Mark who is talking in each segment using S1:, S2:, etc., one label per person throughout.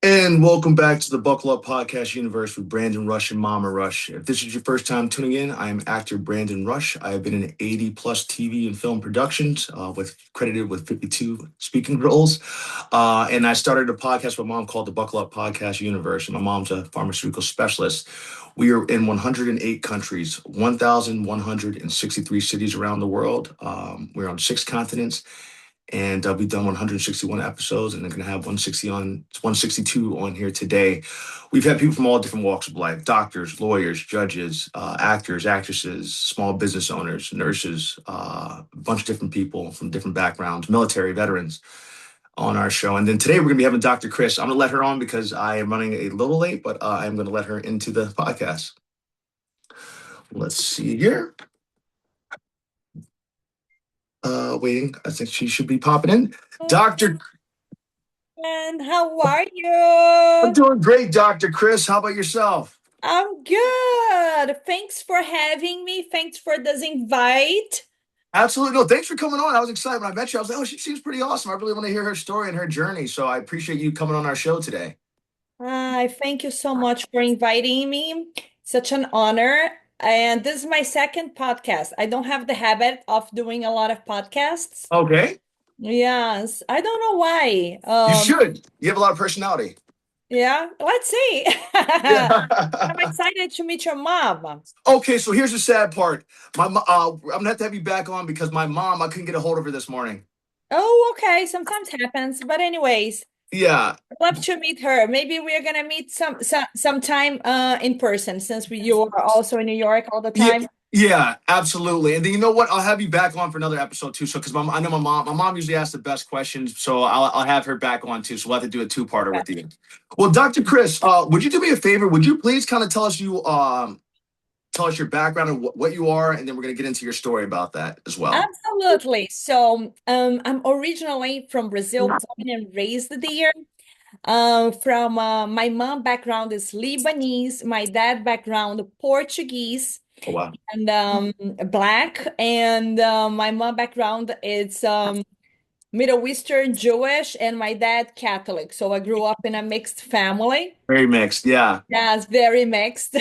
S1: And welcome back to the Buckle Up Podcast Universe with Brandon Rush and Mama Rush. If this is your first time tuning in, I am actor Brandon Rush. I have been in 80 plus TV and film productions, with credited with 52 speaking roles. And I started a podcast with my mom called the Buckle Up Podcast Universe. And my mom's a pharmaceutical specialist. We are in 108 countries, 1,163 cities around the world. We're on 6 continents, and we've done 161 episodes, and they're going to have 162 on here today. We've had people from all different walks of life: doctors, lawyers, judges, actors, actresses, small business owners, nurses, a bunch of different people from different backgrounds, military veterans on our show. And then today we're going to be having Dr. Cris. I'm going to let her on because I am running a little late, but I'm going to let her into the podcast. Let's see here. Waiting. I think she should be popping in. Dr.
S2: And how are
S1: I'm
S2: you?
S1: doing great, Dr. Cris. How about yourself?
S2: I'm good. Thanks for having me. Thanks for this invite.
S1: Absolutely. No, thanks for coming on. I was excited when I met you. I was like, oh, she seems pretty awesome. I really want to hear her story and her journey. So I appreciate you coming on our show today.
S2: I thank you so much for inviting me. Such an honor. And this is my second podcast. I don't have the habit of doing a lot of podcasts.
S1: Okay.
S2: Yes, I don't know why.
S1: You should. You have a lot of personality.
S2: Yeah, let's see. I'm
S1: Yeah.
S2: excited to meet your mom.
S1: Okay, so here's the sad part. I'm gonna have to have you back on because my mom, I couldn't get a hold of her this morning.
S2: Oh, okay. Sometimes happens. But anyways,
S1: Yeah.
S2: love to meet her. Maybe we're gonna meet sometime in person since you are also in New York all the
S1: Yeah,
S2: time.
S1: yeah, absolutely. And then you know what? I'll have you back on for another episode too. So because I know my mom usually asks the best questions, so I'll have her back on too. So we'll have to do a two-parter with you. Well, Dr. Cris, would you do me a favor? Would you please kind of tell us your background and what you are, and then we're gonna get into your story about that as well.
S2: Absolutely. So, I'm originally from Brazil, born and raised there. From My mom background is Lebanese, my dad background Portuguese
S1: Oh wow.
S2: and Black, and my mom background is Middle Eastern Jewish, and my dad Catholic. So I grew up in a mixed family.
S1: Very mixed. Yeah.
S2: Yes, very mixed.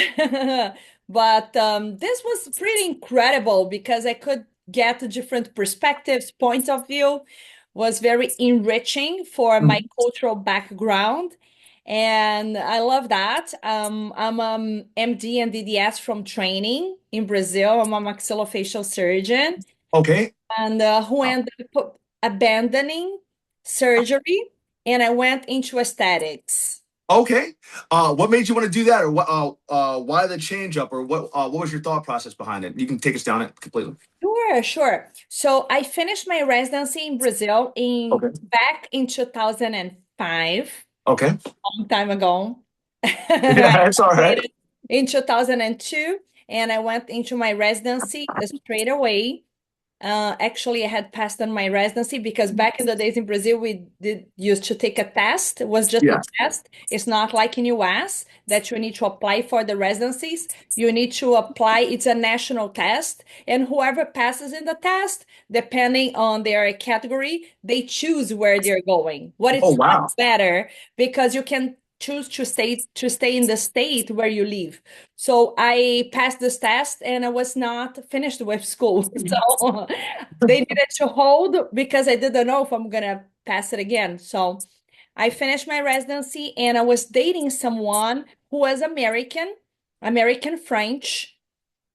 S2: But this was pretty incredible because I could get different perspectives, points of view, was very enriching for my cultural background. And I love that. I'm MD and DDS from training in Brazil. I'm a maxillofacial surgeon
S1: Okay.
S2: and who ended up abandoning surgery, and I went into aesthetics.
S1: Okay. What made you want to do that, or why the change up, or what was your thought process behind it? You can take us down it completely.
S2: Sure, sure. So I finished my residency in Brazil in
S1: Okay.
S2: back in 2005,
S1: Okay.
S2: long time ago. I
S1: Yeah, it's all right.
S2: graduated in 2002, and I went into my residency straight away. Actually, I had passed on my residency because back in the days in Brazil, we did used to take a test. It was just a
S1: Yeah.
S2: test. It's not like in US that you need to apply for the residencies. You need to apply. It's a national test, and whoever passes in the test, depending on their category, they choose where they're going. What
S1: Oh
S2: it's much
S1: wow.
S2: better because you can choose to stay in the state where you live. So I passed this test and I was not finished with school. So they needed to hold because I didn't know if I'm gonna pass it again. So I finished my residency and I was dating someone who was American, American French.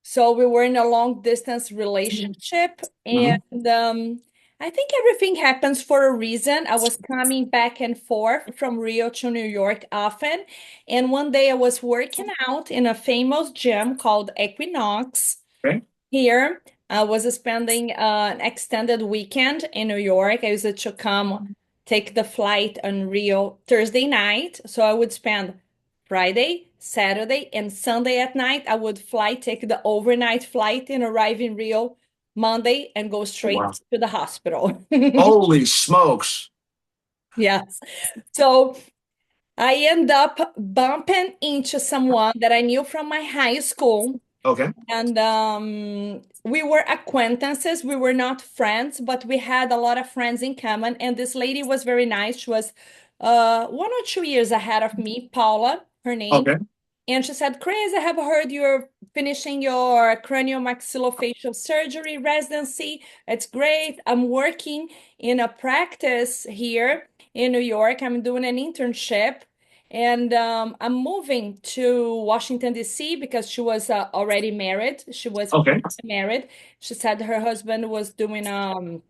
S2: So we were in a long distance relationship,
S1: Mhm.
S2: and I think everything happens for a reason. I was coming back and forth from Rio to New York often, and one day I was working out in a famous gym called Equinox
S1: Okay.
S2: here. I was spending an extended weekend in New York. I used to come take the flight on Rio Thursday night, so I would spend Friday, Saturday, and Sunday at night. I would fly, take the overnight flight, and arrive in Rio Monday and go
S1: Oh,
S2: straight
S1: wow.
S2: to the hospital.
S1: Holy smokes.
S2: Yes. So I end up bumping into someone that I knew from my high school.
S1: Okay.
S2: And we were acquaintances. We were not friends, but we had a lot of friends in common. And this lady was very nice. She was 1 or 2 years ahead of me, Paula, her name.
S1: Okay.
S2: And she said, Cris, I have heard you're finishing your craniomaxillofacial surgery residency. It's great. I'm working in a practice here in New York. I'm doing an internship. And I'm moving to Washington, D.C. because she was already married. She was
S1: Okay.
S2: married. She said her husband was doing a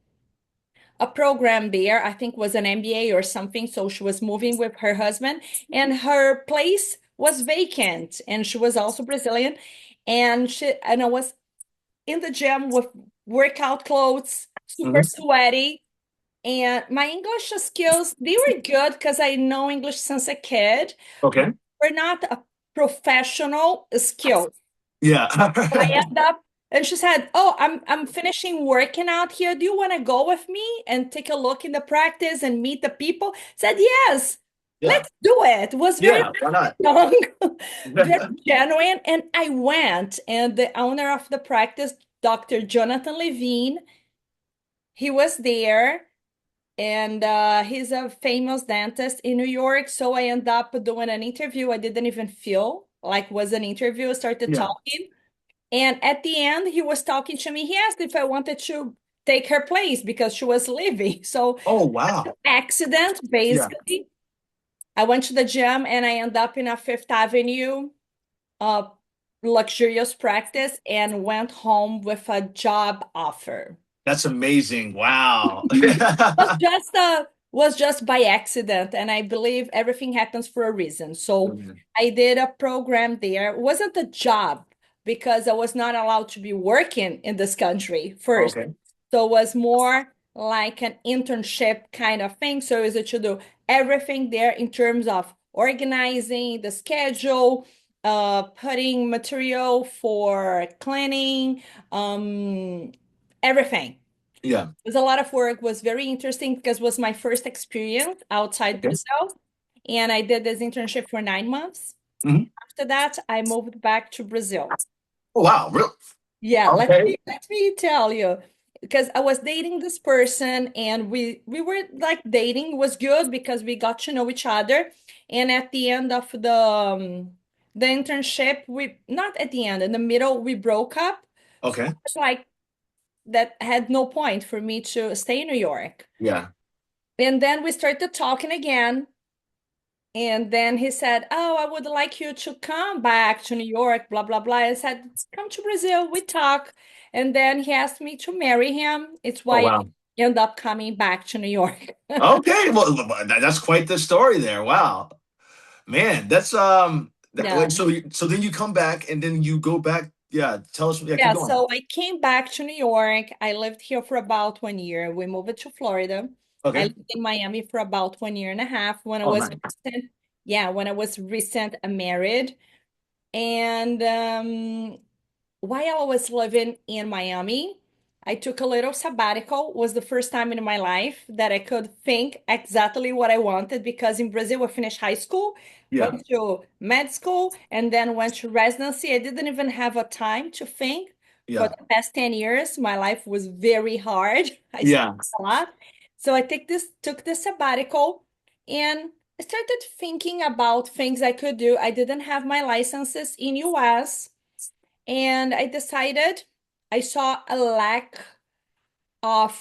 S2: program there. I think was an MBA or something. So she was moving with her husband, and her place was vacant. And she was also Brazilian, and I was in the gym with workout clothes, super
S1: Hmm.
S2: sweaty. And my English skills, they were good because I know English since a kid.
S1: Okay.
S2: We're not a professional skill.
S1: Yeah.
S2: I end up, and she said, "Oh, I'm finishing working out here. Do you want to go with me and take a look in the practice and meet the people?" Said, "Yes,
S1: Yeah.
S2: let's do it." It was very
S1: Yeah. Why not?
S2: young, very genuine, and I went. And the owner of the practice, Dr. Jonathan Levine, he was there, and he's a famous dentist in New York. So I ended up doing an interview. I didn't even feel like was an interview. I started
S1: Yeah.
S2: talking. And at the end, he was talking to me. He asked if I wanted to take her place because she was leaving. So,
S1: Oh, wow.
S2: accident,
S1: Yeah.
S2: basically. I went to the gym and I ended up in a Fifth Avenue uh, luxurious practice and went home with a job offer.
S1: That's amazing. Wow.
S2: Was just by accident, and I believe everything happens for a reason. So
S1: Mhm.
S2: I did a program there. It wasn't a job because I was not allowed to be working in this country first.
S1: Okay.
S2: So it was more like an internship kind of thing. So is it to do everything there in terms of organizing the schedule, putting material for cleaning, everything.
S1: Yeah.
S2: It was a lot of work, was very interesting because it was my first experience outside
S1: Okay.
S2: Brazil. And I did this internship for 9 months.
S1: Mhm.
S2: After that, I moved back to Brazil.
S1: Oh, wow. Really?
S2: Yeah,
S1: Okay.
S2: let me tell you, because I was dating this person and we were like dating was good because we got to know each other. And at the end of the internship, we not at the end, in the middle, we broke up. So
S1: Okay.
S2: it's like that had no point for me to stay in New York.
S1: Yeah.
S2: And then we started talking again. And then he said, "Oh, I would like you to come back to New York, blah, blah, blah." I said, "Come to Brazil, we talk." And then he asked me to marry him. It's
S1: Oh,
S2: why I
S1: wow.
S2: end up coming back to New York.
S1: Okay. Well, that's quite the story there. Wow. Man, that's
S2: Yeah.
S1: wait, so then you come back and then you go back. Yeah, tell us. Yeah, keep
S2: Yeah,
S1: going.
S2: so I came back to New York. I lived here for about 1 year. We moved to Florida. I
S1: Okay.
S2: lived in Miami for about 1 year and a half when I
S1: Oh,
S2: was
S1: nice.
S2: recent, yeah, when I was recent married. And while I was living in Miami, I took a little sabbatical. It was the first time in my life that I could think exactly what I wanted because in Brazil I finished high school,
S1: Yeah.
S2: went to med school, and then went to residency. I didn't even have a time to think. For
S1: Yeah.
S2: the past 10 years, my life was very hard. I studied
S1: Yeah.
S2: a lot. So I took this sabbatical and I started thinking about things I could do. I didn't have my licenses in US. And I decided I saw a lack of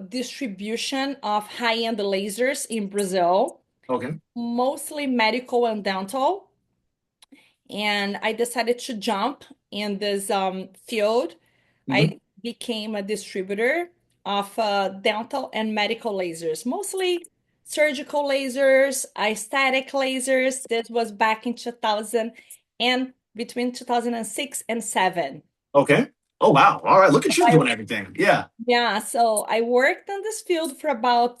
S2: distribution of high-end lasers in Brazil,
S1: Okay.
S2: mostly medical and dental. And I decided to jump in this field.
S1: Hmm.
S2: I became a distributor of dental and medical lasers, mostly surgical lasers, aesthetic lasers. This was back in 2000 and between 2006 and 7.
S1: Okay. Oh, wow. All right. Look at you
S2: I,
S1: doing everything. Yeah.
S2: yeah, so I worked in this field for about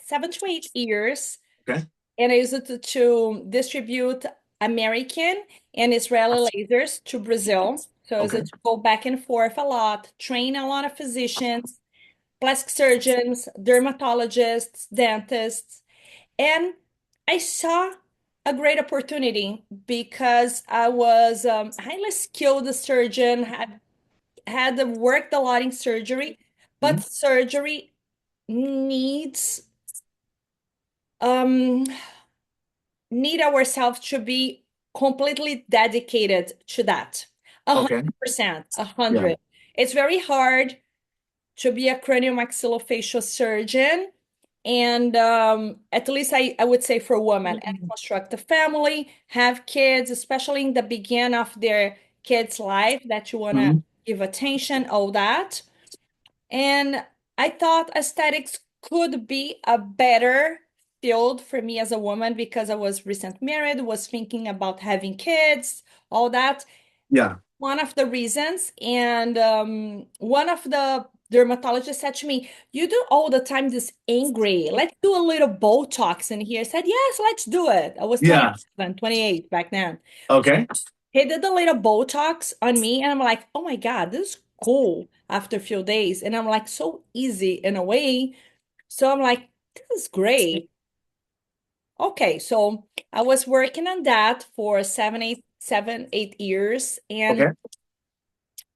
S2: 7 to 8 years,
S1: Okay.
S2: and I used it to distribute American and Israeli lasers to Brazil. So I used
S1: Okay.
S2: it to go back and forth a lot, train a lot of physicians, plastic surgeons, dermatologists, dentists, and I saw a great opportunity because I was highly skilled surgeon, had worked a lot in surgery, but
S1: Mhm.
S2: surgery needs um need ourselves to be completely dedicated to that. A hundred
S1: Okay.
S2: percent, a
S1: Yeah.
S2: hundred. It's very hard to be a craniomaxillofacial surgeon, and at least I would say for women, and construct a family, have kids, especially in the beginning of their kids' life that you want to
S1: Mhm.
S2: give attention, all that. And I thought aesthetics could be a better field for me as a woman because I was recent married, was thinking about having kids, all that.
S1: Yeah.
S2: One of the reasons, and one of the dermatologists said to me, "You do all the time this angry. Let's do a little Botox in here." I said, "Yes, let's do it." I was
S1: Yeah.
S2: 27, 28 back then.
S1: Okay.
S2: He did a little Botox on me, and I'm like, "Oh my God, this is cool." After a few days, and I'm like, so easy in a way. So I'm like, "This is great." Okay, so I was working on that for 7, 8 years, and
S1: Okay.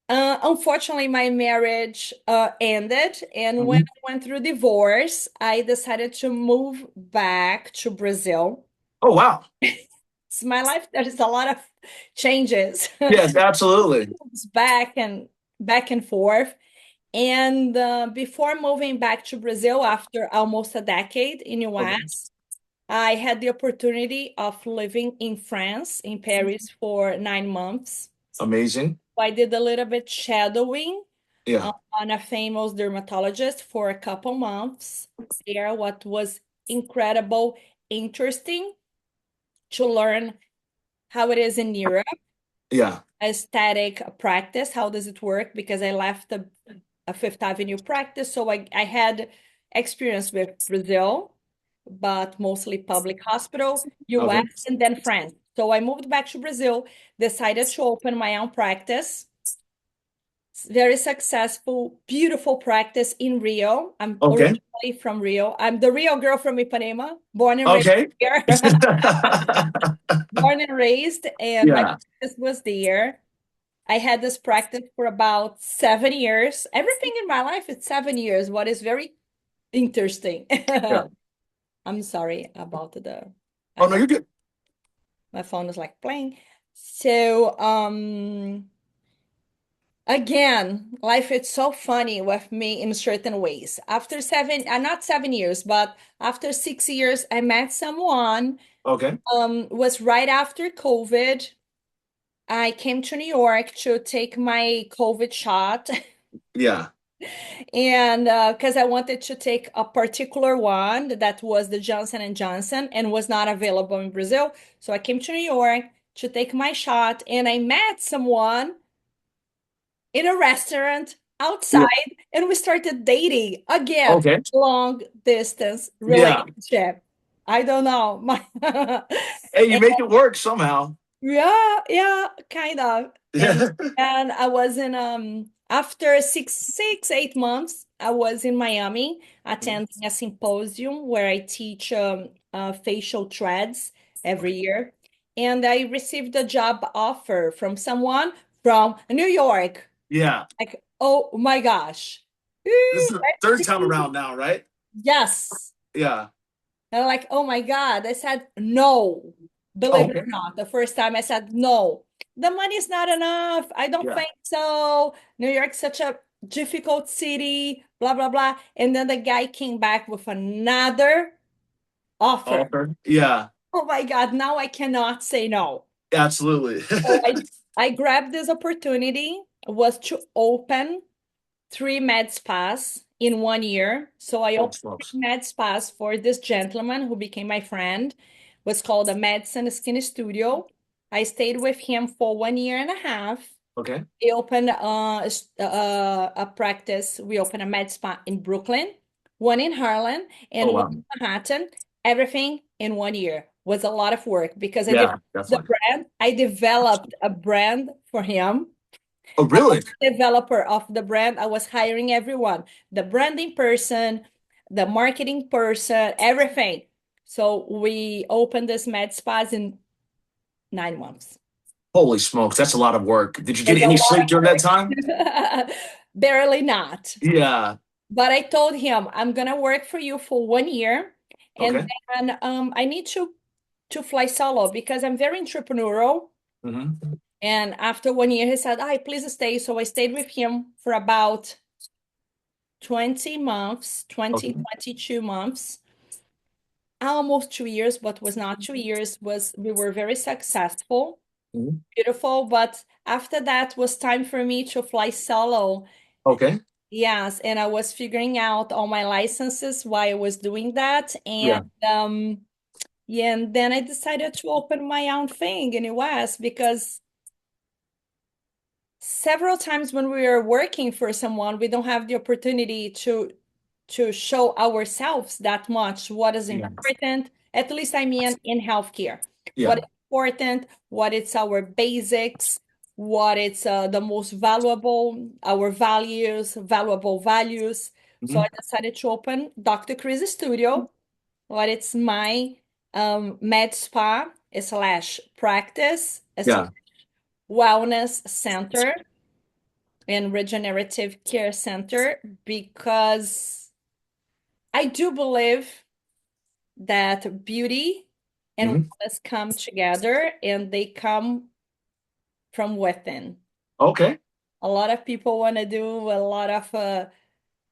S2: unfortunately, my marriage ended, and when
S1: Mhm.
S2: I went through divorce, I decided to move back to Brazil.
S1: Oh, wow.
S2: It's my life. There's a lot of changes.
S1: Yes, absolutely.
S2: It's back and forth. And before moving back to Brazil after almost a decade in
S1: Okay.
S2: US, I had the opportunity of living in France, in Paris, for 9 months.
S1: Amazing.
S2: I did a little bit shadowing
S1: Yeah.
S2: on a famous dermatologist for a couple months there. What was incredible, interesting to learn how it is in Europe,
S1: Yeah.
S2: aesthetic practice. How does it work? Because I left a Fifth Avenue practice, so I had experience with Brazil, but mostly public hospital, US,
S1: Okay.
S2: and then France. So I moved back to Brazil, decided to open my own practice. Very successful, beautiful practice in Rio. I'm
S1: Okay.
S2: originally from Rio. I'm the Rio girl from Ipanema, born and raised
S1: Okay.
S2: here. Born and raised, and my
S1: Yeah.
S2: practice was there. I had this practice for about 7 years. Everything in my life is 7 years, what is very interesting.
S1: Yeah.
S2: I'm sorry about I
S1: Oh, no,
S2: have
S1: you're good.
S2: my phone is like playing. So, again, life is so funny with me in certain ways. After not 7 years, but after 6 years, I met someone.
S1: Okay.
S2: Was right after COVID. I came to New York to take my COVID shot,
S1: Yeah.
S2: and because I wanted to take a particular one that was the Johnson and Johnson and was not available in Brazil. So I came to New York to take my shot, and I met someone in a restaurant
S1: Yeah.
S2: outside, and we started dating again.
S1: Okay.
S2: Long distance
S1: Yeah.
S2: relationship. I don't know. My
S1: Hey, you make it work somehow.
S2: yeah, yeah, kind of. And
S1: Yeah.
S2: and I was in after 8 months, I was in Miami attending a symposium where I teach facial threads every year. And I received a job offer from someone from New York.
S1: Yeah.
S2: Like, oh my gosh.
S1: This
S2: Ooh,
S1: is the
S2: let's
S1: third time
S2: see.
S1: around now, right?
S2: Yes.
S1: Yeah.
S2: And I'm like, oh my God. I said no. Believe it
S1: Okay.
S2: or not, the first time I said no. The money's not enough. I don't
S1: Yeah.
S2: think so. New York's such a difficult city, blah, blah, blah. And then the guy came back with another offer.
S1: Offer. Yeah.
S2: Oh my God, now I cannot say no.
S1: Absolutely.
S2: So I grabbed this opportunity was to open three med spas in 1 year. So I
S1: Oh,
S2: opened
S1: smokes.
S2: med spas for this gentleman who became my friend. Was called a Medicine Skin Studio. I stayed with him for 1 year and a half.
S1: Okay.
S2: He opened a practice. We opened a med spa in Brooklyn, one in Harlem,
S1: Oh,
S2: and one
S1: wow.
S2: in Manhattan. Everything in 1 year was a lot of work because I
S1: Yeah,
S2: developed the
S1: definitely.
S2: brand. I developed a brand for him.
S1: Oh,
S2: I was
S1: really?
S2: the developer of the brand. I was hiring everyone, the branding person, the marketing person, everything. So we opened this med spas in 9 months.
S1: Holy smokes, that's a lot of work. Did you get
S2: It's a
S1: any sleep during that time?
S2: lot. Barely not.
S1: Yeah.
S2: But I told him, I'm gonna work for you for 1 year, and
S1: Okay.
S2: then I need to fly solo because I'm very entrepreneurial.
S1: Hmm.
S2: And after 1 year, he said, "I please stay." So I stayed with him for about 20 months,
S1: Okay.
S2: 22 months, almost 2 years, but was not 2 years. Was we were very successful,
S1: Mhm.
S2: beautiful. But after that was time for me to fly solo.
S1: Okay.
S2: Yes, and I was figuring out all my licenses while I was doing that. And
S1: Yeah.
S2: yeah, and then I decided to open my own thing in US because several times when we are working for someone, we don't have the opportunity to show ourselves that much what is
S1: Yeah.
S2: important, at least I mean in healthcare. What
S1: Yeah.
S2: is important, what is our basics, what is the most valuable, our values, valuable values. So I
S1: Hmm.
S2: decided to open Dr. Cris Studio, what it's my med spa slash practice slash
S1: Yeah.
S2: wellness center and regenerative care center because I do believe that beauty and
S1: Hmm.
S2: wellness come together and they come from within.
S1: Okay.
S2: A lot of people want to do a lot of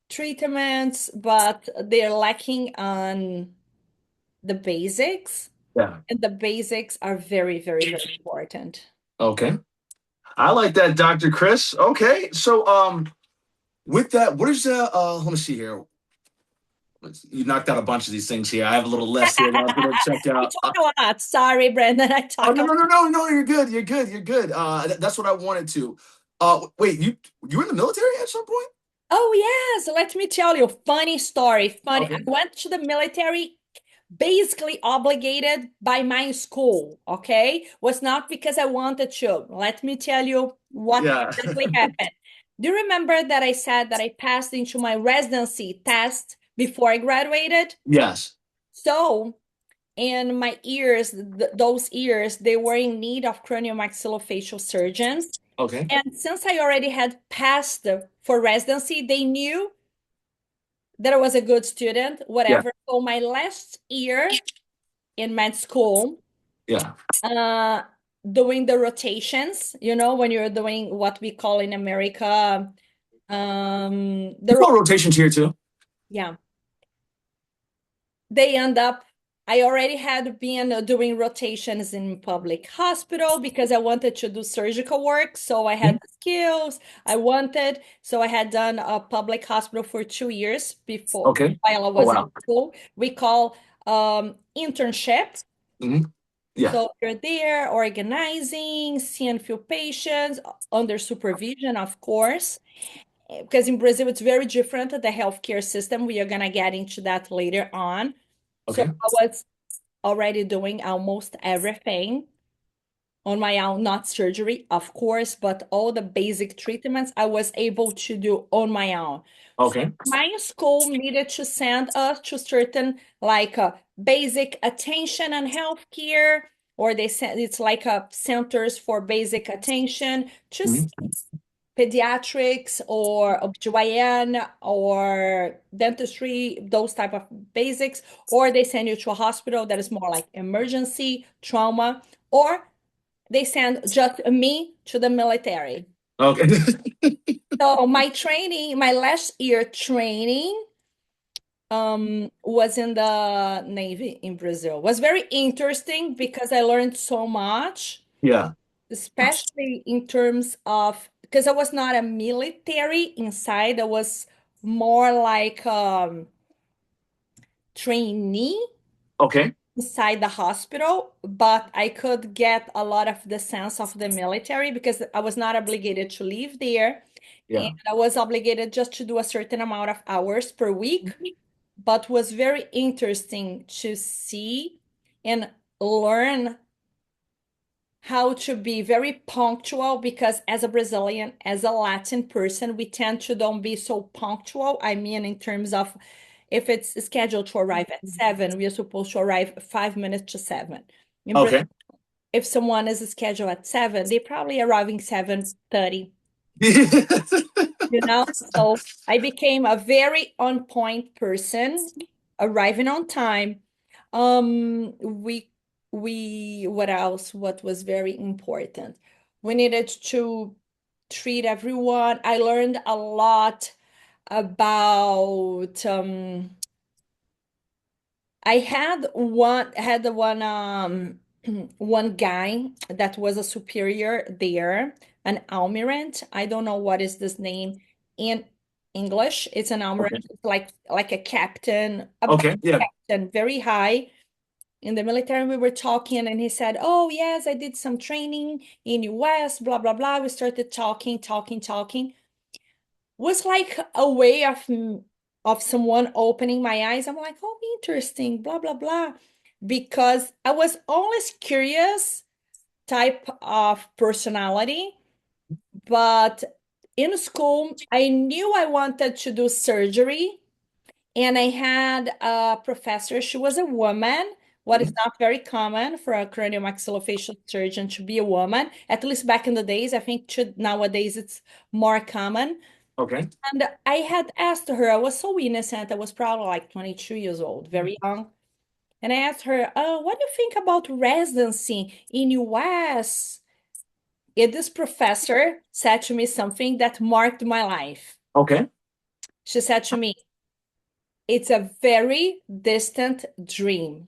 S2: treatments, but they're lacking on the basics.
S1: Yeah.
S2: And the basics are very, very, very important.
S1: Okay. I like that, Dr. Chris. Okay. So, with that, what is let me see here. You knocked out a bunch of these things here. I have a little list here that I'm gonna check
S2: I
S1: out.
S2: talk a lot. Sorry, Brandon. I
S1: Oh
S2: talk a
S1: no,
S2: lot.
S1: no, no, no, no, you're good. You're good. You're good. That's what I wanted to. Wait, you were in the military at some point?
S2: Oh, yes. Let me tell you, funny story. Funny. I
S1: Okay.
S2: went to the military basically obligated by my school, okay? Was not because I wanted to. Let me tell you what
S1: Yeah.
S2: exactly happened. Do you remember that I said that I passed into my residency test before I graduated?
S1: Yes.
S2: So, in my ears, those ears, they were in need of craniomaxillofacial surgeons.
S1: Okay.
S2: And since I already had passed for residency, they knew that I was a good student,
S1: Yeah.
S2: whatever. So my last year in med school,
S1: Yeah.
S2: uh, doing the rotations, when you're doing what we call in America,
S1: You call rotations here too.
S2: yeah, they end up I already had been doing rotations in public hospital because I wanted to do surgical work. So I had
S1: Mhm.
S2: the skills I wanted. So I had done a public hospital for 2 years before
S1: Okay.
S2: while I
S1: Oh
S2: was in
S1: wow.
S2: school. We call internship.
S1: Hmm. Yeah.
S2: So you're there organizing, seeing few patients under supervision, of course, because in Brazil it's very different, the healthcare system. We are gonna get into that later on. So
S1: Okay.
S2: I was already doing almost everything on my own, not surgery, of course, but all the basic treatments I was able to do on my own. So
S1: Okay.
S2: my school needed to send us to certain like basic attention and healthcare, or they said it's like centers for basic attention,
S1: Hmm.
S2: just pediatrics or OBGYN or dentistry, those type of basics, or they send you to a hospital that is more like emergency, trauma, or they send just me to the military.
S1: Okay.
S2: So my training, my last year training, was in the Navy in Brazil. Was very interesting because I learned so much,
S1: Yeah.
S2: especially in terms of because I was not a military inside. I was more like trainee
S1: Okay.
S2: inside the hospital, but I could get a lot of the sense of the military because I was not obligated to live there. And
S1: Yeah.
S2: I was obligated just to do a certain amount of hours per week, but was very interesting to see and learn how to be very punctual because as a Brazilian, as a Latin person, we tend to don't be so punctual. I mean, in terms of if it's scheduled to arrive at 7, we are supposed to arrive 5 minutes to 7. In Brazil,
S1: Okay.
S2: if someone is scheduled at 7, they're probably arriving 7:30, you know? So I became a very on point person, arriving on time. Um, we what else? What was very important? We needed to treat everyone. I learned a lot about I had one one guy that was a superior there, an almirant. I don't know what is this name in English. It's an almirant,
S1: Okay.
S2: it's like a captain, a
S1: Okay. Yeah.
S2: captain, very high in the military. We were talking and he said, "Oh, yes, I did some training in US, blah blah blah." We started talking. Was like a way of someone opening my eyes. I'm like, oh, interesting, blah blah blah, because I was always curious type of personality, but in school I knew I wanted to do surgery, and I had a professor. She was a woman. What is
S1: Mhm.
S2: not very common for a craniomaxillofacial surgeon to be a woman, at least back in the days. I think nowadays it's more common.
S1: Okay.
S2: And I had asked her, I was so innocent, I was probably like 22 years old, very young. And I asked her, what do you think about residency in US? And this professor said to me something that marked my life.
S1: Okay.
S2: She said to me, it's a very distant dream.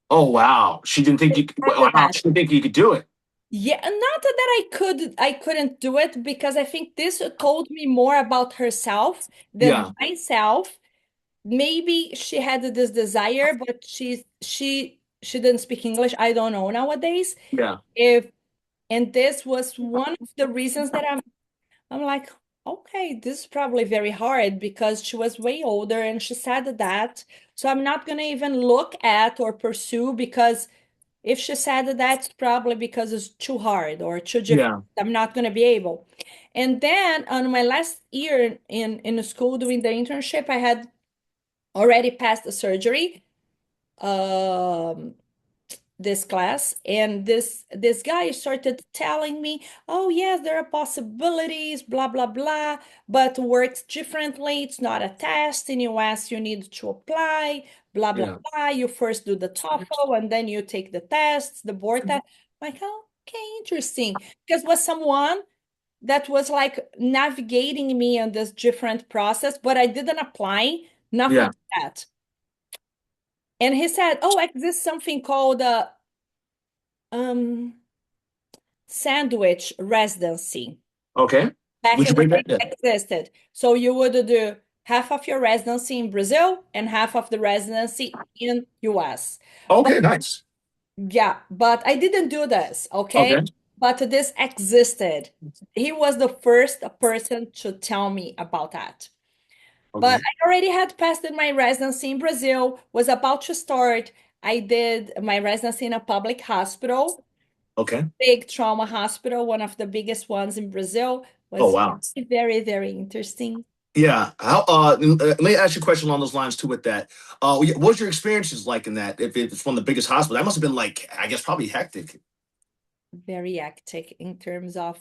S1: Oh wow. She didn't think you could,
S2: After
S1: wow,
S2: that,
S1: she didn't think you could do it.
S2: yeah, not that I couldn't do it, because I think this told me more about herself than
S1: Yeah.
S2: myself. Maybe she had this desire, but she didn't speak English. I don't know nowadays.
S1: Yeah.
S2: If and this was one of the reasons that I'm like, okay, this is probably very hard, because she was way older and she said that. So I'm not gonna even look at or pursue, because if she said that, it's probably because it's too hard or too difficult.
S1: Yeah.
S2: I'm not gonna be able. And then on my last year in the school doing the internship, I had already passed the surgery, um this class, and this guy started telling me, oh yes, there are possibilities, blah blah blah, but works differently. It's not a test in US, you need to apply, blah blah
S1: Yeah.
S2: blah. You first do the TOEFL and then you take the tests, the board test. Like, oh, okay, interesting, because was someone that was like navigating me on this different process, but I didn't apply, nothing
S1: Yeah.
S2: like that. And he said, "Oh, exists something called a um, sandwich residency.
S1: Okay.
S2: Back
S1: Would you
S2: in the
S1: bring
S2: day,
S1: that in?
S2: it existed. So you would do half of your residency in Brazil and half of the residency in US. But
S1: Okay, nice.
S2: yeah, but I didn't do this, okay?
S1: Okay.
S2: But this existed. He was the first person to tell me about that. But
S1: Okay.
S2: I already had passed in my residency in Brazil, was about to start. I did my residency in a public hospital,
S1: Okay.
S2: big trauma hospital, one of the biggest ones in Brazil.
S1: Oh
S2: Was
S1: wow.
S2: very, very interesting.
S1: Yeah. Let me ask you a question along those lines too with that. Yeah, what was your experiences like in that? If it's from the biggest hospital, that must have been like, I guess probably hectic.
S2: Very hectic in terms of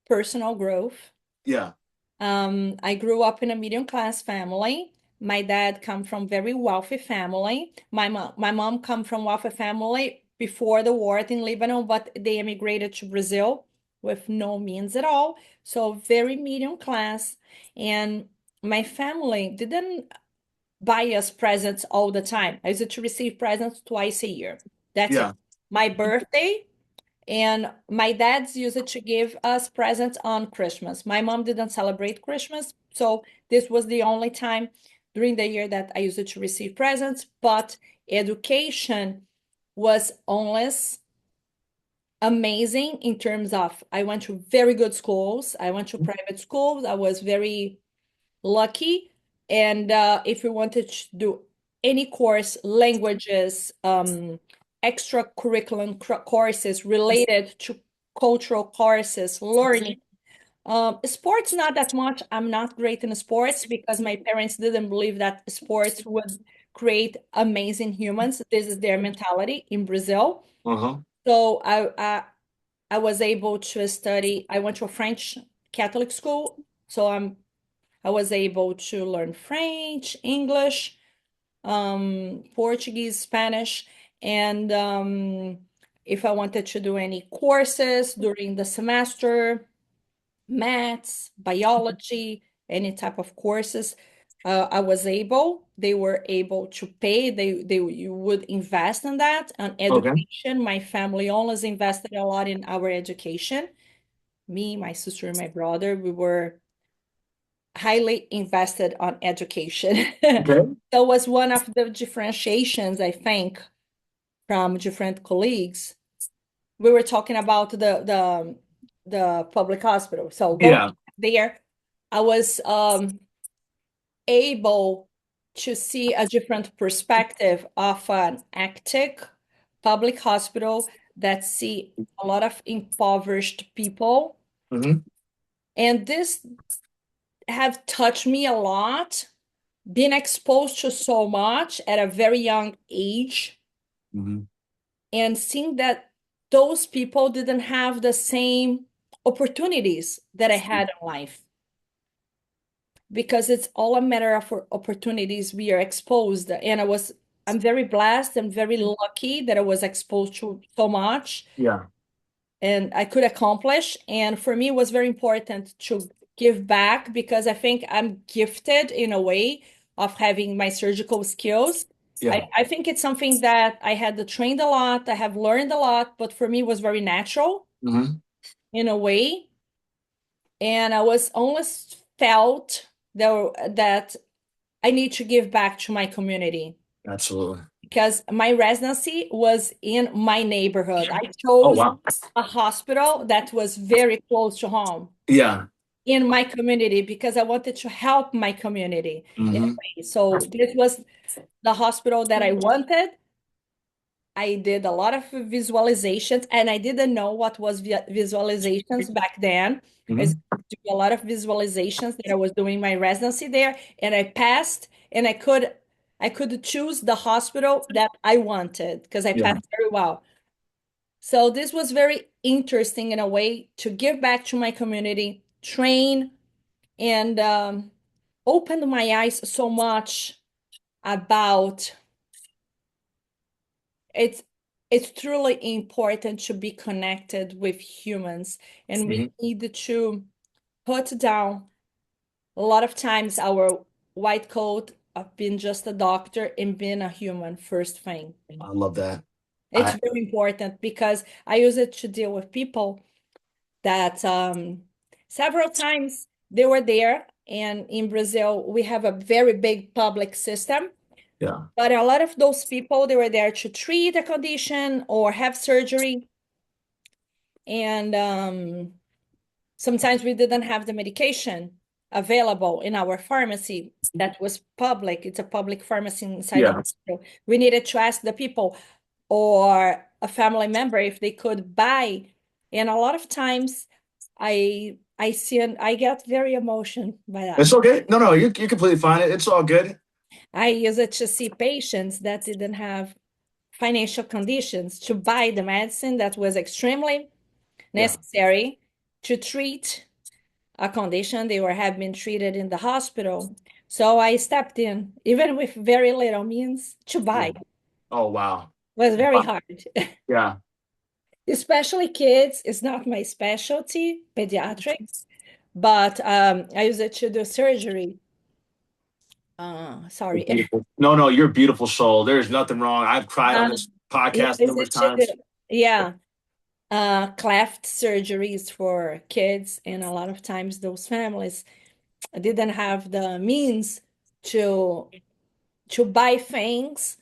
S2: personal growth.
S1: Yeah.
S2: I grew up in a middle class family. My dad come from very wealthy family. My mom come from wealthy family before the war in Lebanon, but they immigrated to Brazil with no means at all. So very medium class. And my family didn't buy us presents all the time. I used to receive presents twice a year. That's it.
S1: Yeah.
S2: My birthday, and my dad's used to give us presents on Christmas. My mom didn't celebrate Christmas, so this was the only time during the year that I used to receive presents. But education was always amazing in terms of I went to very good schools. I went to private schools. I was very lucky. And if you wanted to do any course, languages, extracurricular courses related to cultural courses, learning, Sports, not that much. I'm not great in sports because my parents didn't believe that sports would create amazing humans. This is their mentality in Brazil.
S1: Uh-huh.
S2: So I was able to study. I went to a French Catholic school, so I was able to learn French, English, Portuguese, Spanish, and if I wanted to do any courses during the semester, maths, biology, any type of courses, I was able. They were able to pay. They you would invest in that on
S1: Okay.
S2: education. My family always invested a lot in our education. Me, my sister, and my brother, we were highly invested on education.
S1: Okay.
S2: That was one of the differentiations, I think, from different colleagues. We were talking about the public hospital. So going
S1: Yeah.
S2: there, I was able to see a different perspective of an active public hospital that see a lot of impoverished people.
S1: Hmm.
S2: And this have touched me a lot, being exposed to so much at a very young age
S1: Hmm.
S2: and seeing that those people didn't have the same opportunities that I had in life because it's all a matter of opportunities we are exposed. And I'm very blessed and very lucky that I was exposed to so much
S1: Yeah.
S2: and I could accomplish. And for me, it was very important to give back because I think I'm gifted in a way of having my surgical skills.
S1: Yeah.
S2: I think it's something that I had trained a lot, I have learned a lot, but for me, it was very natural
S1: Hmm.
S2: in a way. And I was almost felt that I need to give back to my community
S1: Absolutely.
S2: because my residency was in my neighborhood. I
S1: Oh,
S2: chose
S1: wow.
S2: a hospital that was very close to home
S1: Yeah.
S2: in my community because I wanted to help my community in a
S1: Hmm.
S2: way. So this was the hospital that I wanted. I did a lot of visualizations and I didn't know what was visualizations back then. I
S1: Hmm.
S2: did a lot of visualizations that I was doing my residency there and I passed and I could choose the hospital that I wanted because I
S1: Yeah.
S2: passed very well. So this was very interesting in a way to give back to my community, train and opened my eyes so much about it's it's truly important to be connected with humans and we
S1: Hmm.
S2: need to put down a lot of times our white coat of being just a doctor and being a human first thing.
S1: I love that.
S2: It's
S1: I
S2: very important because I use it to deal with people that several times they were there and in Brazil we have a very big public system.
S1: yeah.
S2: But a lot of those people, they were there to treat a condition or have surgery. And sometimes we didn't have the medication available in our pharmacy that was public. It's a public pharmacy inside the
S1: Yeah.
S2: hospital. We needed to ask the people or a family member if they could buy. And a lot of times I see and I get very emotional by that.
S1: It's okay. No, no, you're completely fine. It's all good.
S2: I use it to see patients that didn't have financial conditions to buy the medicine that was extremely
S1: Yeah.
S2: necessary to treat a condition they were have been treated in the hospital. So I stepped in, even with very little means, to
S1: Yeah.
S2: buy.
S1: Oh, wow.
S2: Was very
S1: Wow.
S2: hard.
S1: Yeah.
S2: Especially kids is not my specialty, pediatrics, but I use it to do surgery.
S1: You're
S2: Sorry.
S1: beautiful. No, no, you're a beautiful soul. There's nothing wrong. I've cried on
S2: Uh,
S1: this
S2: yeah,
S1: podcast
S2: I use
S1: numerous
S2: it to do,
S1: times.
S2: yeah. Cleft surgeries for kids, and a lot of times those families didn't have the means to buy things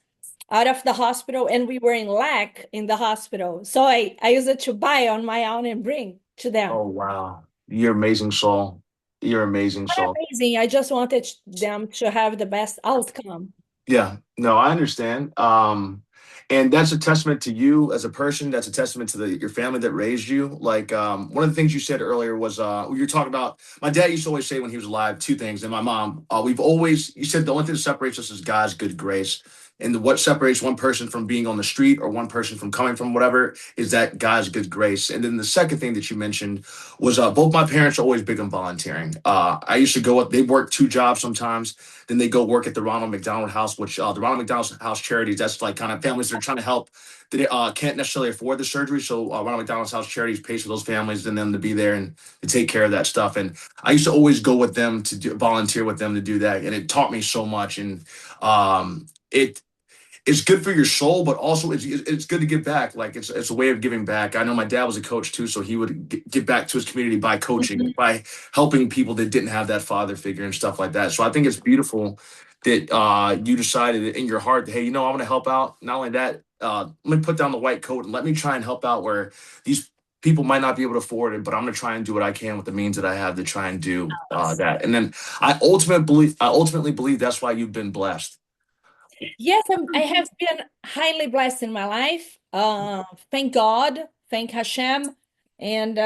S2: out of the hospital, and we were in lack in the hospital. So I used it to buy on my own and bring to them.
S1: Oh, wow. You're amazing soul. You're amazing
S2: Not
S1: soul.
S2: amazing. I just wanted them to have the best outcome.
S1: Yeah. No, I understand. And that's a testament to you as a person. That's a testament to your family that raised you. Like one of the things you said earlier was you were talking about my dad used to always say when he was alive two things, and my mom. We've always you said the only thing that separates us is God's good grace. And what separates one person from being on the street or one person from coming from whatever is that God's good grace. And then the second thing that you mentioned was both my parents are always big on volunteering. I used to go up, they work two jobs sometimes. Then they go work at the Ronald McDonald House, which the Ronald McDonald House charities, that's like kind of families that are trying to help that can't necessarily afford the surgery. So Ronald McDonald's House Charities pays for those families and them to be there and to take care of that stuff. And I used to always go with them to volunteer with them to do that. And it taught me so much. And it it's good for your soul, but also it's good to give back. Like it's a way of giving back. I know my dad was a coach too, so he would give back to his community by coaching,
S2: Mhm.
S1: by helping people that didn't have that father figure and stuff like that. So I think it's beautiful that you decided in your heart, hey, I want to help out. Not only that, let me put down the white coat and let me try and help out where these people might not be able to afford it, but I'm going to try and do what I can with the means that I have to try and do that. And then I ultimately believe that's why you've been blessed.
S2: Yes, I have been highly blessed in my life. Thank God, thank Hashem, and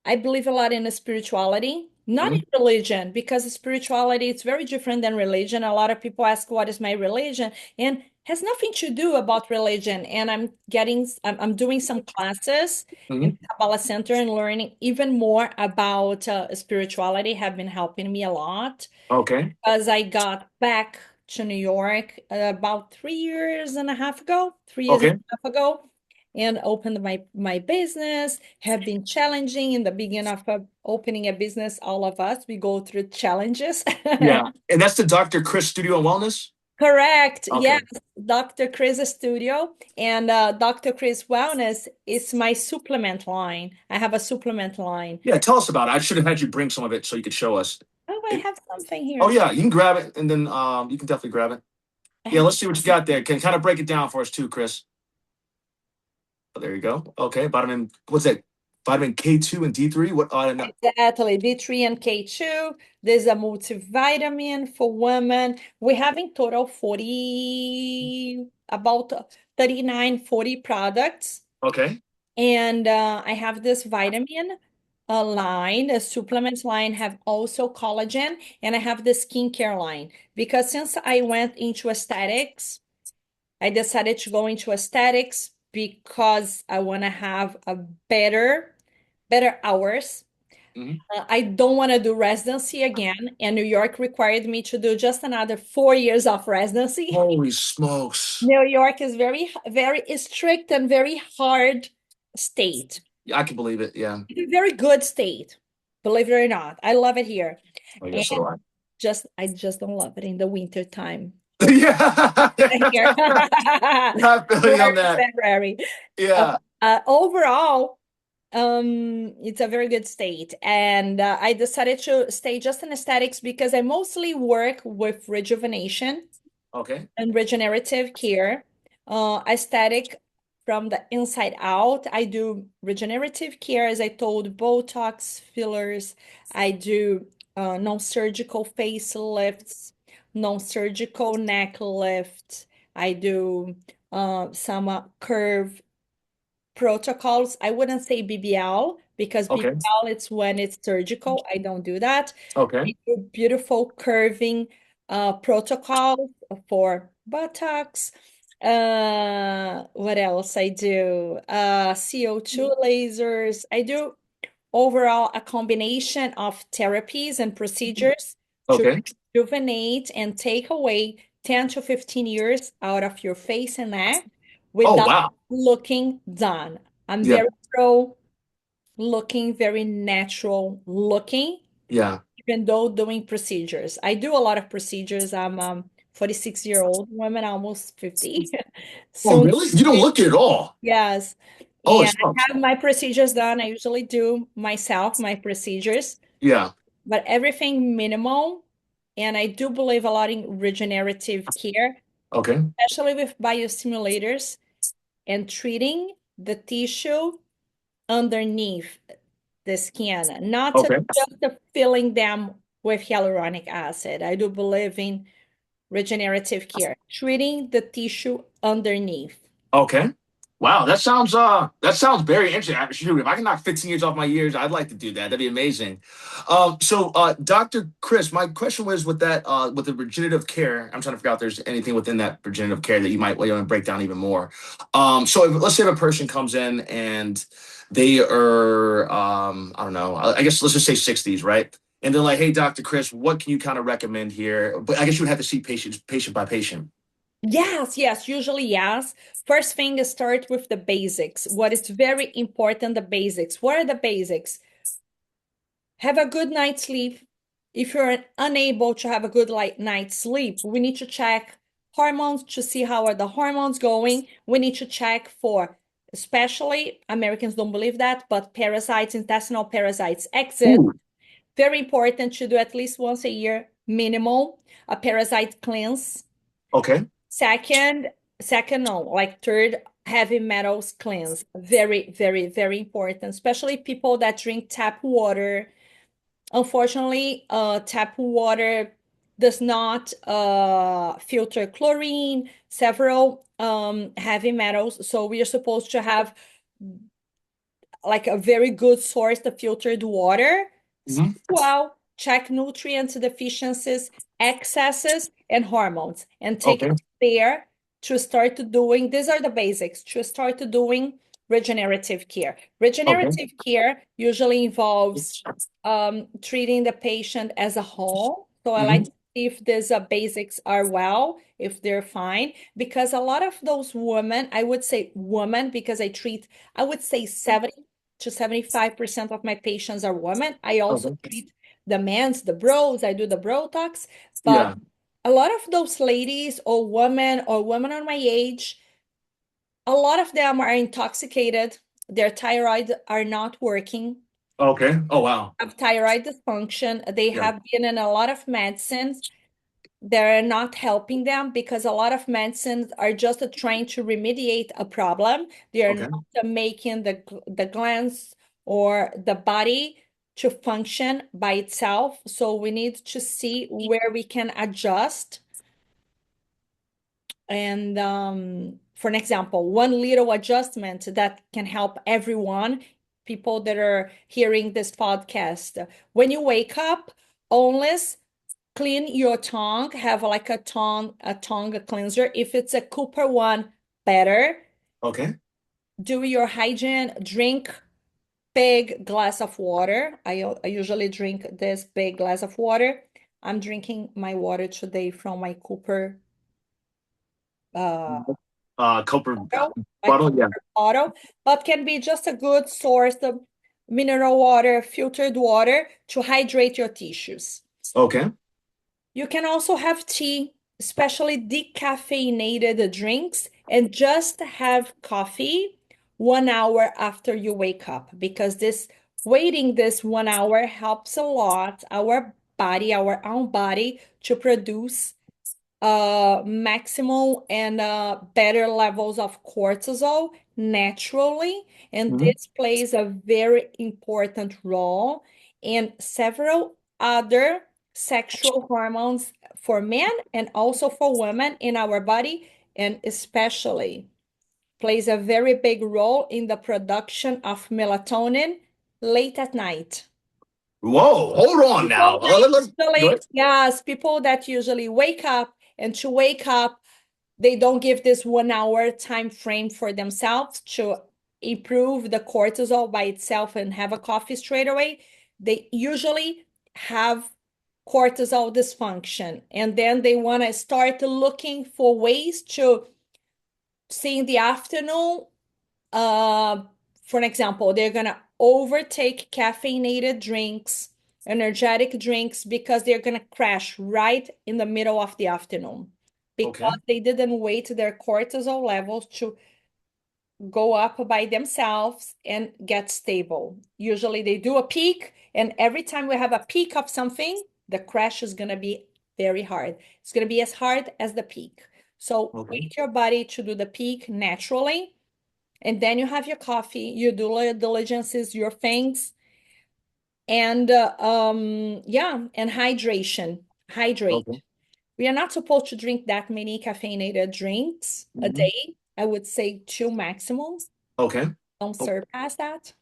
S2: I believe a lot in the spirituality, not in
S1: Mhm.
S2: religion, because spirituality is very different than religion. A lot of people ask, "What is my religion?" and has nothing to do about religion. And I'm doing some classes in
S1: Mhm.
S2: Kabbalah Center and learning even more about spirituality. Have been helping me a lot
S1: Okay.
S2: as I got back to New York about 3 years and a half ago, 3 years and
S1: Okay.
S2: a half ago, and opened my business. Have been challenging in the beginning of opening a business. All of us, we go through challenges.
S1: Yeah. And that's the Dr. Chris Studio and Wellness?
S2: Correct.
S1: Okay.
S2: Yes, Dr. Cris Studio and Dr. Cris Wellness is my supplement line. I have a supplement line.
S1: Yeah, tell us about it. I should have had you bring some of it so you could show us.
S2: Oh, I
S1: It,
S2: have something
S1: oh
S2: here.
S1: yeah, you can grab it and then you can definitely grab it.
S2: I
S1: Yeah,
S2: have
S1: let's see what you got there. Can kind of break it down for us too, Chris. Oh, there you go. Okay, vitamin. What's that? Vitamin K2 and D3. What? No.
S2: exactly, D3 and K2. There's a multivitamin for women. We have in total 40, about 39, 40 products.
S1: Okay.
S2: And I have this vitamin line, the supplements line, have also collagen, and I have the skincare line. Because since I went into aesthetics, I decided to go into aesthetics because I want to have a better hours.
S1: Mhm.
S2: I don't want to do residency again, and New York required me to do just another 4 years of residency.
S1: Holy smokes!
S2: New York is very strict and very hard state.
S1: Yeah, I can believe it. Yeah.
S2: It's a very good state, believe it or not. I love it here.
S1: I
S2: And
S1: guess so do I.
S2: I just don't love it in the winter time.
S1: Yeah.
S2: Here.
S1: I feel you on
S2: January,
S1: that.
S2: February. Uh,
S1: Yeah.
S2: Overall, it's a very good state. And I decided to stay just in aesthetics because I mostly work with rejuvenation
S1: Okay.
S2: and regenerative care. Aesthetic from the inside out. I do regenerative care, as I told, Botox, fillers. I do non-surgical facelifts, non-surgical neck lift. I do some curve protocols. I wouldn't say BBL because
S1: Okay.
S2: BBL it's when it's surgical. I don't do that.
S1: Okay.
S2: I do beautiful curving protocols for buttocks. What else I do? CO2 lasers. I do overall a combination of therapies and procedures to
S1: Okay.
S2: rejuvenate and take away 10 to 15 years out of your face and neck
S1: Oh
S2: without
S1: wow.
S2: looking done. I'm
S1: Yeah.
S2: very pro looking, very natural looking,
S1: Yeah.
S2: even though doing procedures. I do a lot of procedures. I'm 46-year-old woman, almost 50.
S1: Oh
S2: Soon,
S1: really? You don't look it at all.
S2: yes.
S1: Holy
S2: And I
S1: smokes.
S2: have my procedures done. I usually do myself, my procedures,
S1: Yeah.
S2: but everything minimal. And I do believe a lot in regenerative care,
S1: Okay.
S2: especially with biostimulators and treating the tissue underneath the skin, not
S1: Okay.
S2: just filling them with hyaluronic acid. I do believe in regenerative care, treating the tissue underneath.
S1: Okay. Wow, that sounds very interesting. Shoot, if I can knock 15 years off my years, I'd like to do that. That'd be amazing. Dr. Chris, my question was with that with the regenerative care. I'm trying to figure out if there's anything within that regenerative care that you might want to break down even more. Let's say if a person comes in and they are I don't know, I guess let's just say 60s, right? And they're like, "Hey, Dr. Chris, what can you kind of recommend here?" But I guess you would have to see patient by patient.
S2: Yes, yes, usually yes. First thing is start with the basics. What is very important, the basics. What are the basics? Have a good night's sleep. If you're unable to have a good night's sleep, we need to check hormones to see how are the hormones going. We need to check for, especially Americans don't believe that, but parasites, intestinal parasites exist.
S1: Ooh,
S2: Very important to do at least once a year, minimal, a parasite cleanse.
S1: okay,
S2: Second, second, no, like third, heavy metals cleanse. Very, very, very important, especially people that drink tap water. Unfortunately, tap water does not filter chlorine, several heavy metals. So we are supposed to have like a very good source of filtered water.
S1: hmm,
S2: Well, check nutrients deficiencies, excesses, and hormones, and take
S1: okay,
S2: it there to start doing. These are the basics to start doing regenerative care.
S1: okay,
S2: Regenerative care usually involves treating the patient as a whole. So I like
S1: hmm,
S2: to see if these basics are well, if they're fine, because a lot of those women, I would say women, because I would say 70 to 75% of my patients are women. I also
S1: okay,
S2: treat the men's, the bros, I do the bro talks, but
S1: yeah,
S2: a lot of those ladies or women on my age, a lot of them are intoxicated. Their thyroid are not working,
S1: okay. Oh wow,
S2: have thyroid dysfunction. They
S1: yeah,
S2: have been in a lot of medicines. They're not helping them because a lot of medicines are just trying to remediate a problem. They are
S1: okay,
S2: not making the glands or the body to function by itself. So we need to see where we can adjust. And for an example, one little adjustment that can help everyone, people that are hearing this podcast. When you wake up, always clean your tongue, have like a tongue cleanser. If it's a Cooper one, better.
S1: okay,
S2: Do your hygiene, drink big glass of water. I usually drink this big glass of water. I'm drinking my water today from my Cooper uh
S1: Copper
S2: bottle, my
S1: bottle, yeah,
S2: Cooper bottle, but can be just a good source of mineral water, filtered water to hydrate your tissues.
S1: okay,
S2: You can also have tea, especially decaffeinated drinks, and just have coffee 1 hour after you wake up because this waiting this 1 hour helps a lot our body, our own body to produce maximal and better levels of cortisol naturally. And
S1: hmm,
S2: this plays a very important role in several other sexual hormones for men and also for women in our body, and especially plays a very big role in the production of melatonin late at night.
S1: Whoa, hold on now.
S2: People that
S1: Go ahead.
S2: yes, people that usually wake up and to wake up they don't give this 1 hour time frame for themselves to improve the cortisol by itself and have a coffee straight away. They usually have cortisol dysfunction and then they want to start looking for ways to see in the afternoon. uh for an example, they're gonna overtake caffeinated drinks, energetic drinks, because they're gonna crash right in the middle of the afternoon
S1: Okay,
S2: because they didn't wait their cortisol levels to go up by themselves and get stable. Usually they do a peak, and every time we have a peak of something, the crash is gonna be very hard. It's gonna be as hard as the peak. So
S1: okay,
S2: wait your body to do the peak naturally, and then you have your coffee, you do your diligences, your things, and yeah, and hydration. Hydrate.
S1: okay,
S2: we are not supposed to drink that many caffeinated drinks a
S1: Mhm.
S2: day. I would say two maximum.
S1: Okay.
S2: Don't
S1: Oh,
S2: surpass that.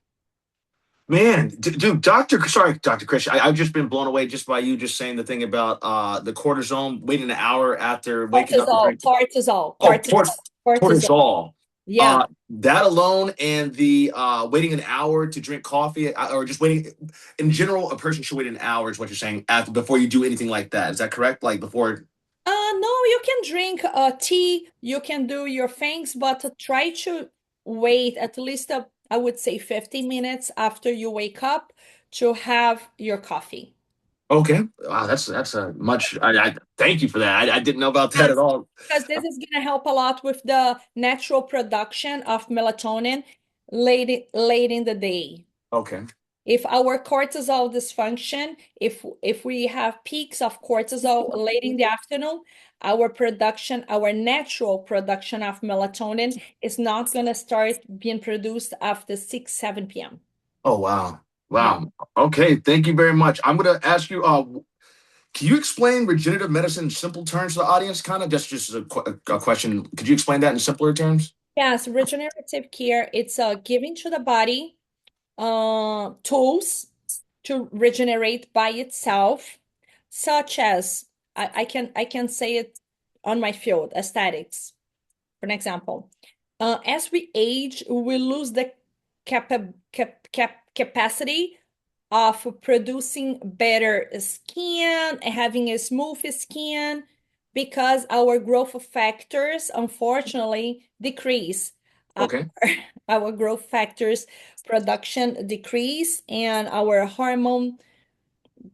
S1: man, dude, sorry, Dr. Chris, I've just been blown away just by you just saying the thing about the cortisone, waiting an hour after waking up to
S2: Cortisol,
S1: drink.
S2: cortisol,
S1: Oh,
S2: cortisol, cortisol.
S1: cortisol.
S2: Yeah.
S1: That alone and the waiting an hour to drink coffee or just waiting in general, a person should wait an hour is what you're saying after before you do anything like that. Is that correct? Like before.
S2: No, you can drink tea, you can do your things, but try to wait at least, I would say 50 minutes after you wake up to have your coffee.
S1: Okay. Wow, that's a much. I thank you for that. I didn't know about that at
S2: Yes,
S1: all.
S2: because this is going to help a lot with the natural production of melatonin late in the day.
S1: Okay.
S2: If our cortisol dysfunction, if we have peaks of cortisol late in the afternoon, our natural production of melatonin is not going to start being produced after 6, 7 p.m.
S1: Oh wow.
S2: Yeah.
S1: Wow. Okay. Thank you very much. I'm gonna ask you. Can you explain regenerative medicine in simple terms to the audience? Kind of just a question. Could you explain that in simpler terms?
S2: Yes, regenerative care, it's giving to the body tools to regenerate by itself, such as I can say it on my field, aesthetics, for an example. As we age, we lose the capacity of producing better skin, having a smooth skin, because our growth factors, unfortunately, decrease. Our,
S1: Okay.
S2: our growth factors production decrease, and our hormone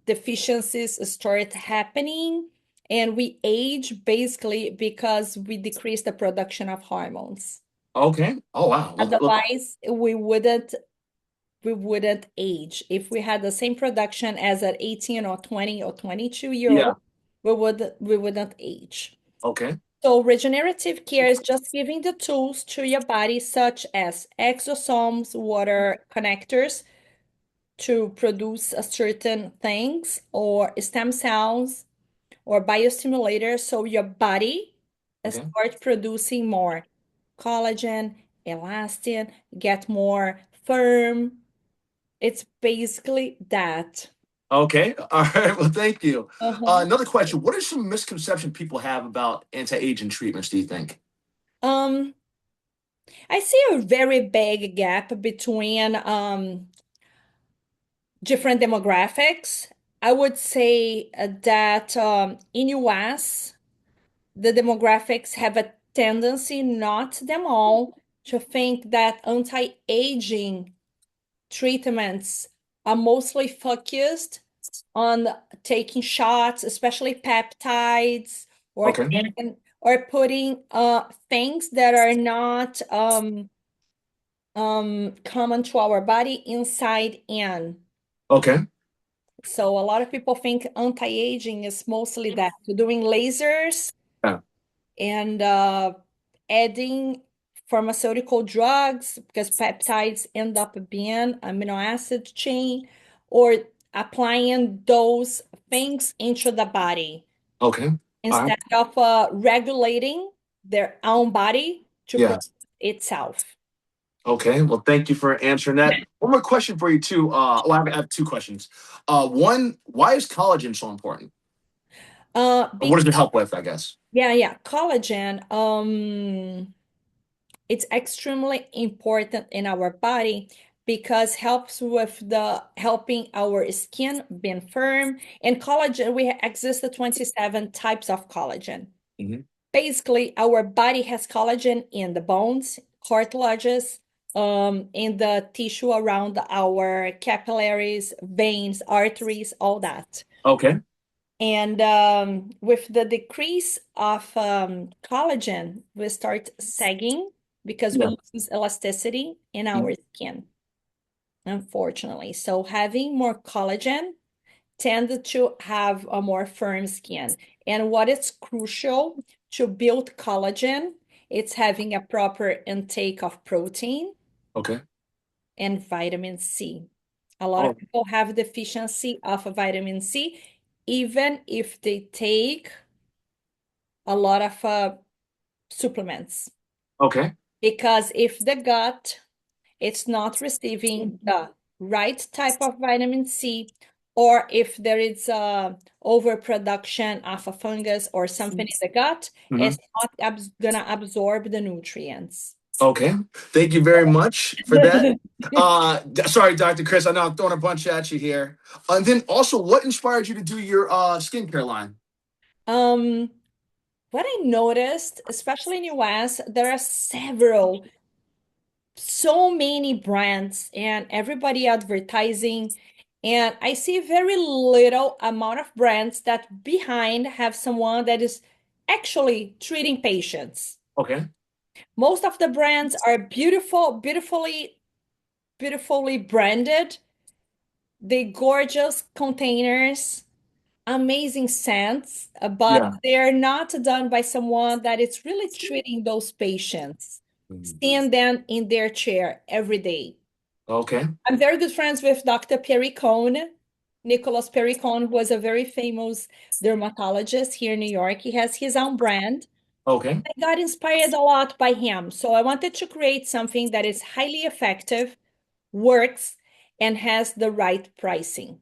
S2: deficiencies start happening, and we age basically because we decrease the production of hormones.
S1: Okay. Oh wow.
S2: Otherwise, we wouldn't age. If we had the same production as an 18 or 20 or 22-year-old,
S1: Yeah.
S2: we wouldn't age.
S1: Okay.
S2: So regenerative care is just giving the tools to your body, such as exosomes, water connectors, to produce a certain things, or stem cells or biostimulators, so your body
S1: Okay.
S2: starts producing more collagen, elastin, get more firm. It's basically that.
S1: Okay. All right. Well, thank you.
S2: Uh-huh.
S1: Another question. What are some misconceptions people have about anti-aging treatments, do you think?
S2: Um, I see a very big gap between different demographics. I would say that in US, the demographics have a tendency, not them all, to think that anti-aging treatments are mostly focused on taking shots, especially peptides, or
S1: Okay.
S2: taking, or putting things that are not common to our body inside in.
S1: Okay.
S2: So a lot of people think anti-aging is mostly that, to doing lasers
S1: Yeah.
S2: and adding pharmaceutical drugs, because peptides end up being amino acid chain, or applying those things into the body
S1: Okay. All right.
S2: instead of regulating their own body to
S1: Yeah.
S2: protect itself.
S1: Okay. Well, thank you for answering that. One more question for you too. I have two questions. One, why is collagen so important? Or what
S2: Because
S1: does it help with, I guess?
S2: yeah, collagen, it's extremely important in our body because helps with the helping our skin being firm. And collagen, we exist 27 types of collagen.
S1: Hmm.
S2: Basically, our body has collagen in the bones, cartilages, in the tissue around our capillaries, veins, arteries, all that.
S1: Okay.
S2: And with the decrease of collagen, we start sagging because we
S1: Yeah.
S2: lose elasticity in our skin, unfortunately. So having more collagen tend to have a more firm skin. And what is crucial to build collagen, it's having a proper intake of protein
S1: Okay.
S2: and vitamin C. A lot of
S1: Oh,
S2: people have deficiency of vitamin C, even if they take a lot of supplements
S1: Okay.
S2: because if the gut it's not receiving the right type of vitamin C, or if there is a overproduction of a fungus or something in the gut,
S1: Mhm.
S2: it's not gonna absorb the nutrients.
S1: Okay. Thank you very much for that. Sorry, Dr. Chris. I know I'm throwing a bunch at you here. And then also, what inspired you to do your skincare line?
S2: Um, what I noticed, especially in US, there are so many brands and everybody advertising, and I see very little amount of brands that behind have someone that is actually treating patients.
S1: Okay.
S2: Most of the brands are beautifully branded. They gorgeous containers, amazing scents, but
S1: Yeah.
S2: they're not done by someone that is really treating those patients,
S1: Mhm.
S2: seeing them in their chair every day.
S1: Okay.
S2: I'm very good friends with Dr. Perry Cohn. Nicholas Perry Cohn was a very famous dermatologist here in New York. He has his own brand.
S1: Okay.
S2: I got inspired a lot by him. So I wanted to create something that is highly effective, works, and has the right pricing.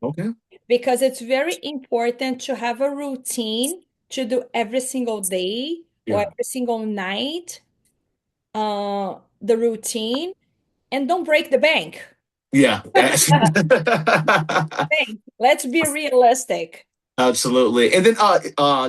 S1: Okay.
S2: Because it's very important to have a routine to do every single day or
S1: Yeah.
S2: every single night, the routine, and don't break the bank.
S1: Yeah.
S2: Let's be realistic.
S1: Absolutely. And then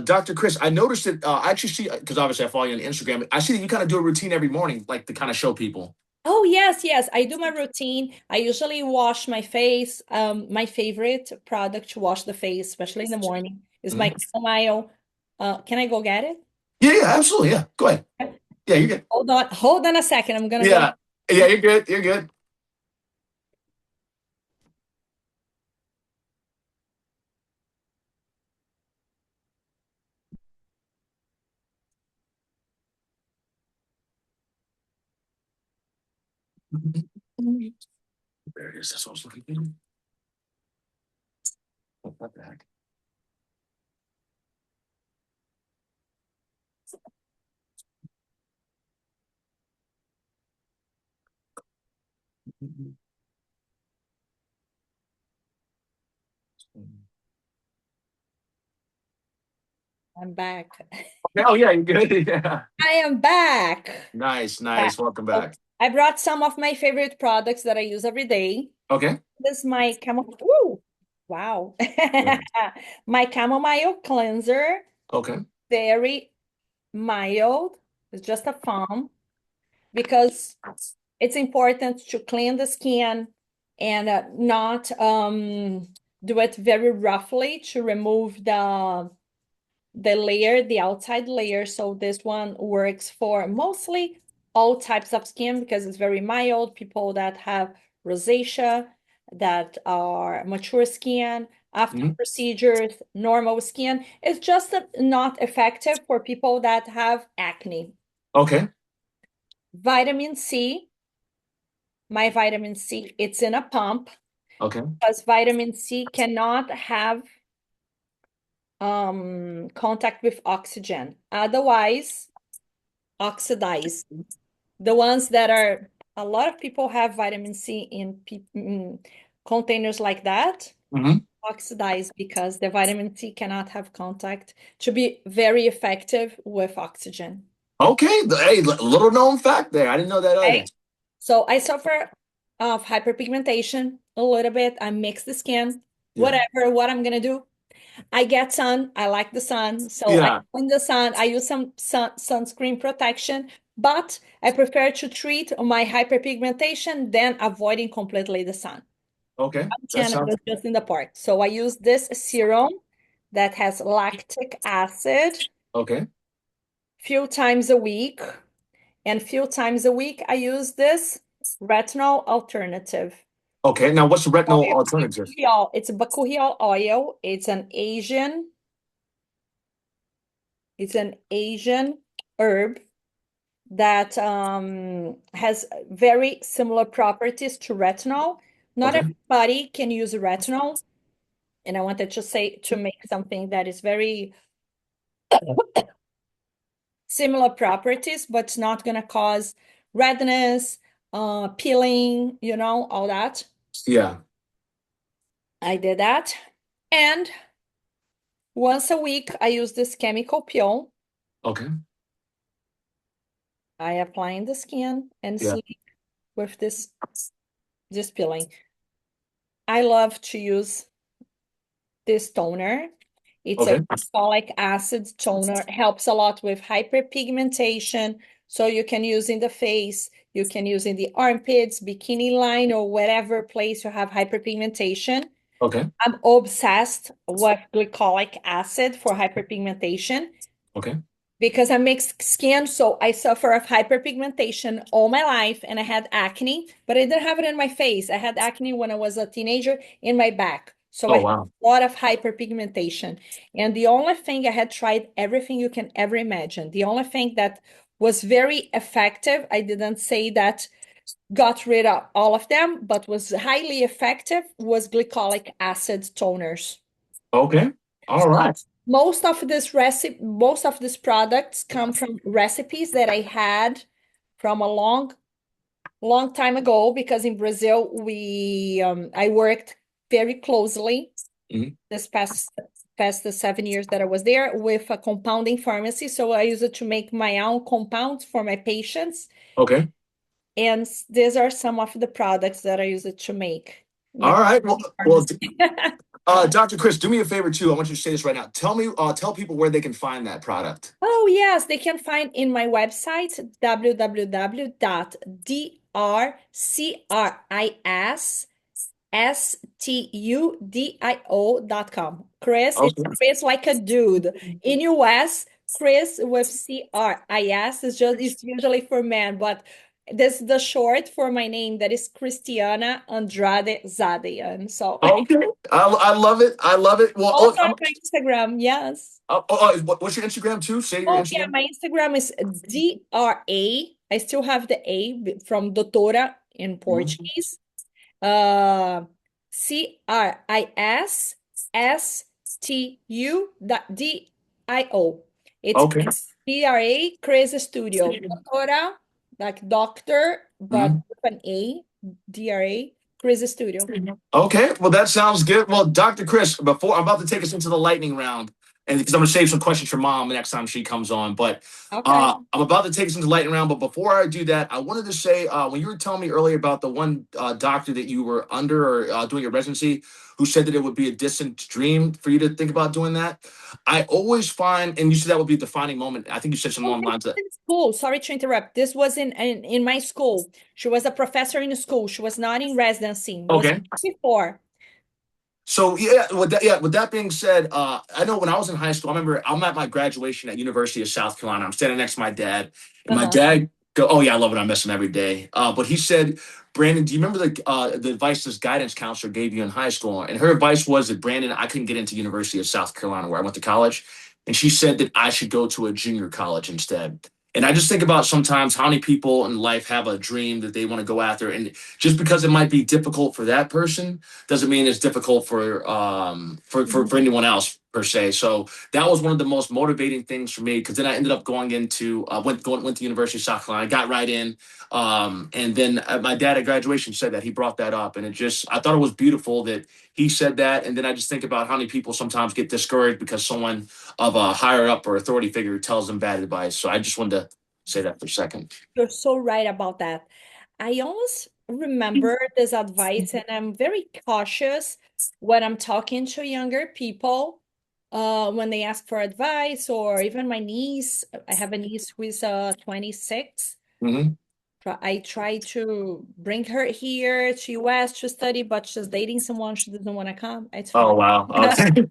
S1: Dr. Chris, I noticed that I actually see because obviously I follow you on Instagram. I see that you kind of do a routine every morning, like to kind of show people.
S2: Oh, yes, yes. I do my routine. I usually wash my face. My favorite product to wash the face, especially in the morning, is my
S1: Mhm.
S2: chamomile. Can I go get it?
S1: Yeah, yeah, absolutely. Yeah. Go ahead. Yeah, you're good.
S2: Hold on a second. I'm gonna go.
S1: Yeah. Yeah, you're good. You're good. There it is. That's what I was looking for. What the heck?
S2: I'm back.
S1: Oh yeah, you're good. Yeah.
S2: I am back.
S1: Nice,
S2: Back.
S1: nice. Welcome
S2: So
S1: back.
S2: I brought some of my favorite products that I use every day.
S1: Okay.
S2: This is my camel. Ooh, wow.
S1: Yeah.
S2: My chamomile cleanser,
S1: Okay.
S2: very mild. It's just a foam because it's important to clean the skin and not do it very roughly to remove the layer, the outside layer. So this one works for mostly all types of skin because it's very mild. People that have rosacea, that are mature skin, after
S1: Mhm.
S2: procedures, normal skin. It's just not effective for people that have acne.
S1: Okay.
S2: Vitamin C, my vitamin C, it's in a pump
S1: Okay.
S2: because vitamin C cannot have contact with oxygen. Otherwise, oxidize. The ones that are, a lot of people have vitamin C in containers like that,
S1: Hmm.
S2: oxidize because the vitamin C cannot have contact to be very effective with oxygen.
S1: Okay. Hey, little known fact there. I didn't know that either.
S2: Okay. So I suffer of hyperpigmentation a little bit. I mix the skin,
S1: Yeah.
S2: whatever, what I'm gonna do. I get sun. I like the sun. So I
S1: Yeah.
S2: go in the sun. I use some sunscreen protection, but I prefer to treat my hyperpigmentation than avoiding completely the sun.
S1: Okay. That
S2: And I
S1: sounds
S2: was just in the park. So I use this serum that has lactic acid
S1: okay.
S2: few times a week. And few times a week, I use this retinol alternative.
S1: Okay. Now, what's the retinol
S2: Oil.
S1: alternative?
S2: It's bakuhial oil. It's an Asian herb that has very similar properties to retinol. Not
S1: Okay.
S2: everybody can use retinol, and I wanted to say to make something that is very similar properties, but it's not going to cause redness, peeling, all that.
S1: Yeah.
S2: I did that. And once a week, I use this chemical peel.
S1: Okay.
S2: I apply in the skin and
S1: Yeah.
S2: sleep with this peeling. I love to use this toner. It's a
S1: Okay.
S2: folic acid toner, helps a lot with hyperpigmentation. So you can use in the face, you can use in the armpits, bikini line, or whatever place you have hyperpigmentation.
S1: Okay.
S2: I'm obsessed with glycolic acid for hyperpigmentation
S1: Okay.
S2: because I'm mixed skin, so I suffer of hyperpigmentation all my life, and I had acne, but I didn't have it in my face. I had acne when I was a teenager in my back. So I
S1: Oh
S2: had
S1: wow.
S2: a lot of hyperpigmentation. And the only thing I had tried everything you can ever imagine. The only thing that was very effective, I didn't say that got rid of all of them, but was highly effective, was glycolic acid toners.
S1: Okay. All
S2: So
S1: right.
S2: most of these products come from recipes that I had from a long time ago, because in Brazil I worked very closely
S1: Mhm.
S2: this past the 7 years that I was there with a compounding pharmacy. So I used it to make my own compounds for my patients.
S1: Okay.
S2: And these are some of the products that I use it to make
S1: All
S2: with
S1: right. Well,
S2: pharmacy.
S1: Dr. Chris, do me a favor too. I want you to say this right now. Tell people where they can find that product.
S2: Oh, yes, they can find in my website www.drcrisstudio.com. Chris, it's
S1: Okay.
S2: Chris like a dude. In US, Chris with CRIS is just it's usually for men, but this is the short for my name that is Christiana Andrade Zadian. So
S1: Okay. I love it. I love it. Well,
S2: also on my Instagram, yes.
S1: what's your Instagram too? Say your
S2: Oh, yeah,
S1: Instagram.
S2: my Instagram is DRA. I still have the from Doutora in
S1: Mhm.
S2: Portuguese. CRISSTU.DIO. It's
S1: Okay.
S2: DRA Cris Studio. Doutora, like doctor, but
S1: Mhm.
S2: with an A, DRA Cris Studio.
S1: Okay, well that sounds good. Well, Dr. Chris, before I'm about to take us into the lightning round, and because I'm gonna save some questions for mom the next time she comes on, but
S2: Okay.
S1: I'm about to take us into the lightning round. But before I do that, I wanted to say when you were telling me earlier about the one doctor that you were under or doing your residency, who said that it would be a distant dream for you to think about doing that. I always find, and you said that would be a defining moment. I think you said something
S2: Oh,
S1: along the
S2: this
S1: lines
S2: was
S1: of,
S2: in school. Sorry to interrupt. This was in my school. She was a professor in the school. She was not in residency. It was
S1: okay.
S2: before.
S1: So with that being said, I know when I was in high school, I remember I'm at my graduation at University of South Carolina. I'm standing next to my dad, and my
S2: Uh-huh.
S1: dad go, "Oh yeah, I love it. I miss him every day." But he said, "Brandon, do you remember the advice this guidance counselor gave you in high school?" And her advice was that Brandon, I couldn't get into University of South Carolina where I went to college, and she said that I should go to a junior college instead. And I just think about sometimes how many people in life have a dream that they want to go after, and just because it might be difficult for that person doesn't mean it's difficult for anyone else per se. So that was one of the most motivating things for me because then I ended up going into went to University of South Carolina, got right in, and then my dad at graduation said that he brought that up, and it just I thought it was beautiful that he said that, and then I just think about how many people sometimes get discouraged because someone of a higher up or authority figure tells them bad advice. So I just wanted to say that for a second.
S2: You're so right about that. I always remember this advice, and I'm very cautious when I'm talking to younger people, when they ask for advice, or even my niece. I have a niece who is 26.
S1: Hmm.
S2: I try to bring her here to US to study, but she's dating someone. She doesn't want to come. It's
S1: Oh
S2: fine.
S1: wow. Okay.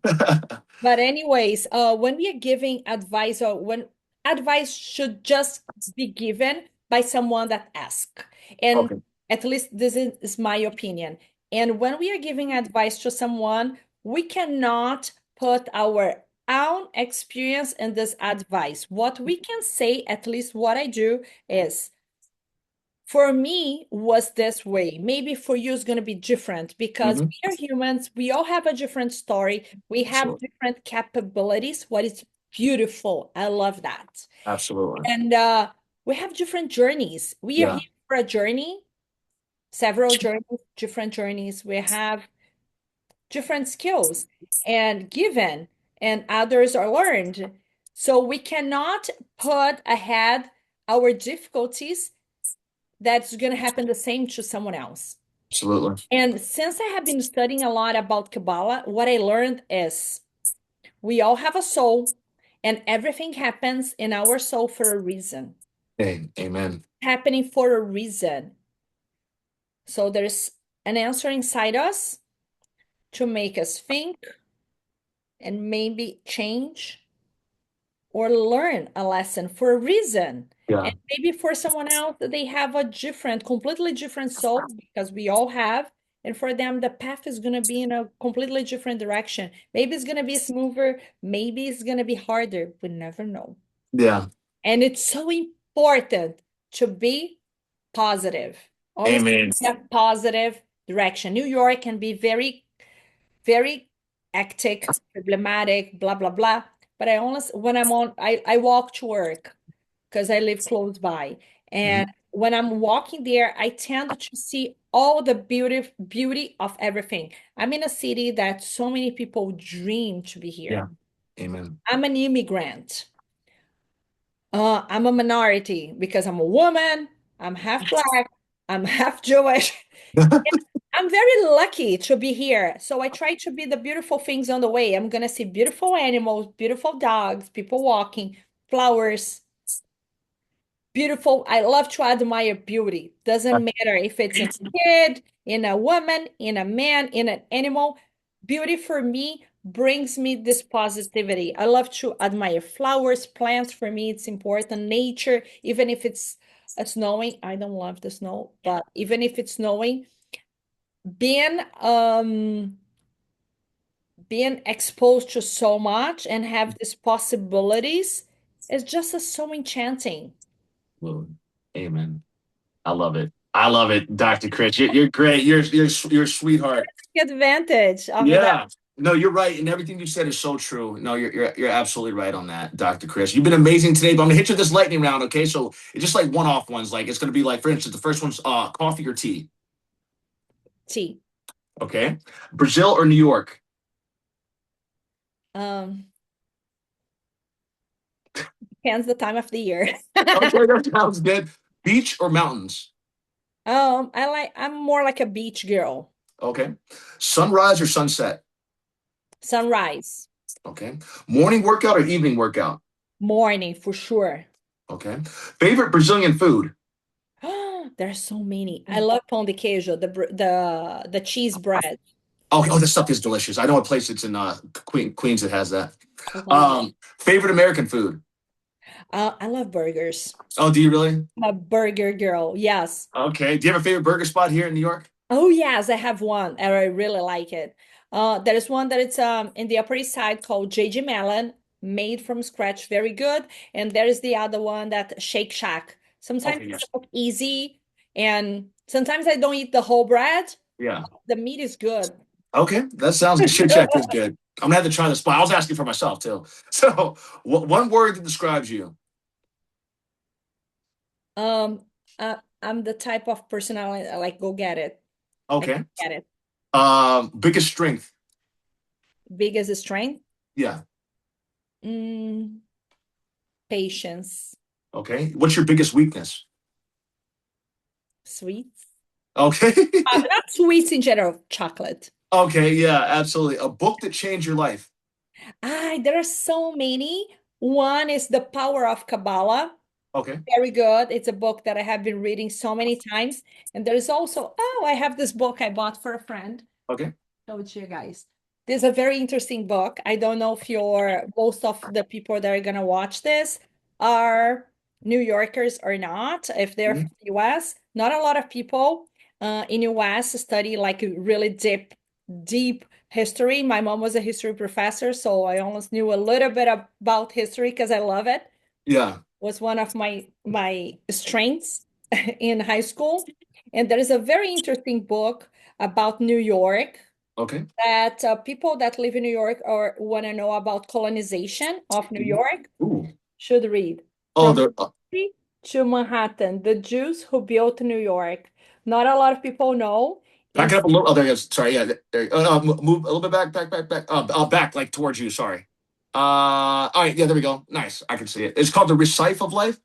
S2: But anyways, when we are giving advice, or when advice should just be given by someone that asks. And
S1: Okay.
S2: at least this is my opinion. And when we are giving advice to someone, we cannot put our own experience in this advice. What we can say, at least what I do, is for me was this way. Maybe for you it's going to be different because
S1: Hmm.
S2: we are humans. We all have a different story. We have
S1: Sure.
S2: different capabilities. What is Beautiful. I love that.
S1: Absolutely.
S2: And we have different journeys. We are
S1: Yeah.
S2: here for a journey, several journeys, different journeys. We have different skills and given, and others are learned. So we cannot put ahead our difficulties that's going to happen the same to someone else.
S1: Absolutely.
S2: And since I have been studying a lot about Kabbalah, what I learned is we all have a soul, and everything happens in our soul for a reason.
S1: Hey, amen.
S2: Happening for a reason. So there's an answer inside us to make us think and maybe change or learn a lesson for a reason.
S1: Yeah.
S2: And maybe for someone else, they have a different, completely different soul because we all have. And for them, the path is going to be in a completely different direction. Maybe it's going to be smoother. Maybe it's going to be harder. We never know.
S1: Yeah.
S2: And it's so important to be positive, always
S1: Amen.
S2: in a positive direction. New York can be very, very hectic, problematic, blah, blah, blah. But I always, when I'm on, I walk to work because I live close by.
S1: Mhm.
S2: And when I'm walking there, I tend to see all the beauty of everything. I'm in a city that so many people dream to be
S1: Yeah.
S2: here.
S1: Amen.
S2: I'm an immigrant. I'm a minority because I'm a woman, I'm half black, I'm half Jewish. I'm very lucky to be here. So I try to be the beautiful things on the way. I'm gonna see beautiful animals, beautiful dogs, people walking, flowers, beautiful. I love to admire beauty. Doesn't matter if it's in a kid, in a woman, in a man, in an animal. Beauty for me brings me this positivity. I love to admire flowers, plants. For me, it's important. Nature, even if it's snowing. I don't love the snow, but even if it's snowing, being being exposed to so much and have these possibilities is just so enchanting.
S1: Absolutely. Amen. I love it. I love it, Dr. Chris. You're great. You're a sweetheart.
S2: Take advantage of that.
S1: Yeah. No, you're right, and everything you said is so true. No, you're absolutely right on that, Dr. Chris. You've been amazing today, but I'm gonna hit you with this lightning round, okay? So it's just like one-off ones. Like it's gonna be like, for instance, the first one's coffee or tea.
S2: Tea.
S1: Okay. Brazil or New York?
S2: Um, Depends the time of the year.
S1: Okay, that sounds good. Beach or mountains?
S2: I'm more like a beach girl.
S1: Okay. Sunrise or sunset?
S2: Sunrise,
S1: Okay. Morning workout or evening workout?
S2: morning for sure.
S1: Okay. Favorite Brazilian food?
S2: There's so many. I love pão de queijo, the cheese bread.
S1: Oh, this stuff is delicious. I know a place that's in Queens that has that.
S2: I love it.
S1: Favorite American food?
S2: I love burgers.
S1: Oh, do you really?
S2: I'm a burger girl. Yes.
S1: Okay. Do you have a favorite burger spot here in New York?
S2: Oh yes, I have one, and I really like it. There is one that it's in the Upper East Side called JG Melon, made from scratch, very good. And there is the other one that Shake Shack. Sometimes
S1: Okay,
S2: it's
S1: yes.
S2: easy, and sometimes I don't eat the whole bread.
S1: Yeah.
S2: The meat is good.
S1: Okay. That sounds good. Shake Shack is good. I'm gonna have to try this spot. I was asking for myself too. So, one word that describes you?
S2: Um, I'm the type of personality I like go get it. I
S1: Okay.
S2: get it.
S1: Biggest strength?
S2: Big as a strength.
S1: Yeah.
S2: Mm, patience,
S1: Okay. What's your biggest weakness?
S2: sweets.
S1: Okay.
S2: Not sweets in general, chocolate.
S1: Okay. Yeah. Absolutely. A book that changed your life.
S2: There are so many. One is The Power of Kabbalah.
S1: Okay.
S2: Very good. It's a book that I have been reading so many times. And there's also, oh, I have this book I bought for a friend.
S1: Okay.
S2: Show it to you guys. This is a very interesting book. I don't know if most of the people that are gonna watch this are New Yorkers or not, if they're
S1: Mhm.
S2: from the US. Not a lot of people in US study like really deep history. My mom was a history professor, so I almost knew a little bit about history because I love it.
S1: Yeah.
S2: Was one of my strengths in high school. And there is a very interesting book about New York.
S1: Okay.
S2: that people that live in New York or want to know about colonization of New York
S1: Ooh.
S2: should read.
S1: Oh,
S2: From
S1: they're
S2: Mississippi to Manhattan, the Jews who built New York. Not a lot of people know.
S1: back
S2: In
S1: it up a little. Oh, there you go. Sorry. Yeah. There. Move a little bit back, back. Back, like towards you. Sorry. All right. Yeah. There we go. Nice. I can see it. It's called the Recife of Life.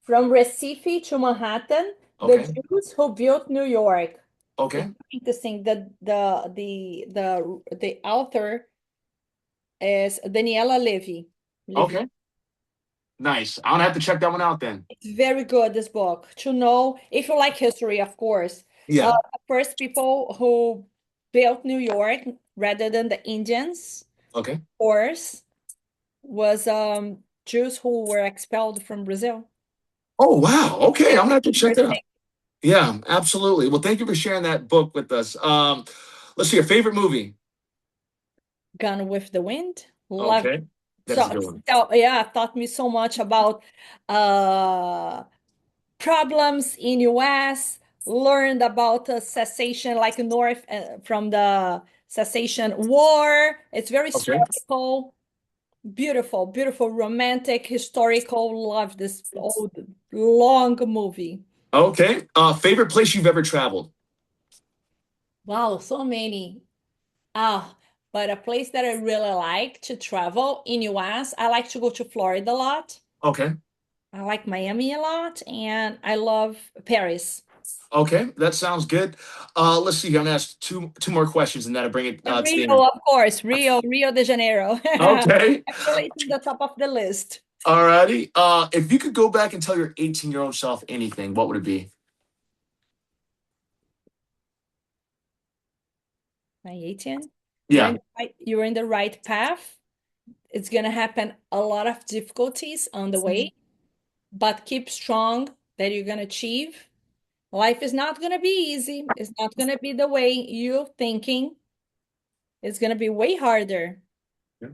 S2: from Recife to Manhattan, the
S1: Okay.
S2: Jews who built New York. It's
S1: Okay.
S2: interesting that the author is Daniela Levy. Levy.
S1: Okay. Nice. I'm gonna have to check that one out then.
S2: It's very good, this book, to know if you like history, of course.
S1: Yeah.
S2: The first people who built New York rather than the Indians,
S1: Okay.
S2: of course, was Jews who were expelled from Brazil.
S1: Oh wow. Okay. I'm
S2: It's
S1: gonna have to check that out.
S2: interesting.
S1: Yeah. Absolutely. Well, thank you for sharing that book with us. Let's see. Your favorite movie.
S2: Gone with the Wind. Love.
S1: Okay. That is a
S2: So,
S1: good one.
S2: yeah, taught me so much about uh, problems in US, learned about cessation, like North from the cessation war. It's very
S1: Okay.
S2: historical, beautiful, beautiful, romantic, historical. Love this old, long movie.
S1: Okay. Favorite place you've ever traveled.
S2: Wow, so many. Ah, but a place that I really like to travel in US, I like to go to Florida a lot.
S1: Okay.
S2: I like Miami a lot, and I love Paris.
S1: Okay. That sounds good. Let's see. I'm gonna ask two more questions and then I bring it
S2: And
S1: to the
S2: Rio,
S1: end.
S2: of course, Rio de Janeiro.
S1: Okay.
S2: Actually, it's in the top of the list.
S1: All righty. If you could go back and tell your 18-year-old self anything, what would it be?
S2: My 18,
S1: Yeah.
S2: you're in the right path. It's gonna happen a lot of difficulties on the way, but keep strong that you're gonna achieve. Life is not gonna be easy. It's not gonna be the way you're thinking. It's gonna be way harder,
S1: Yeah.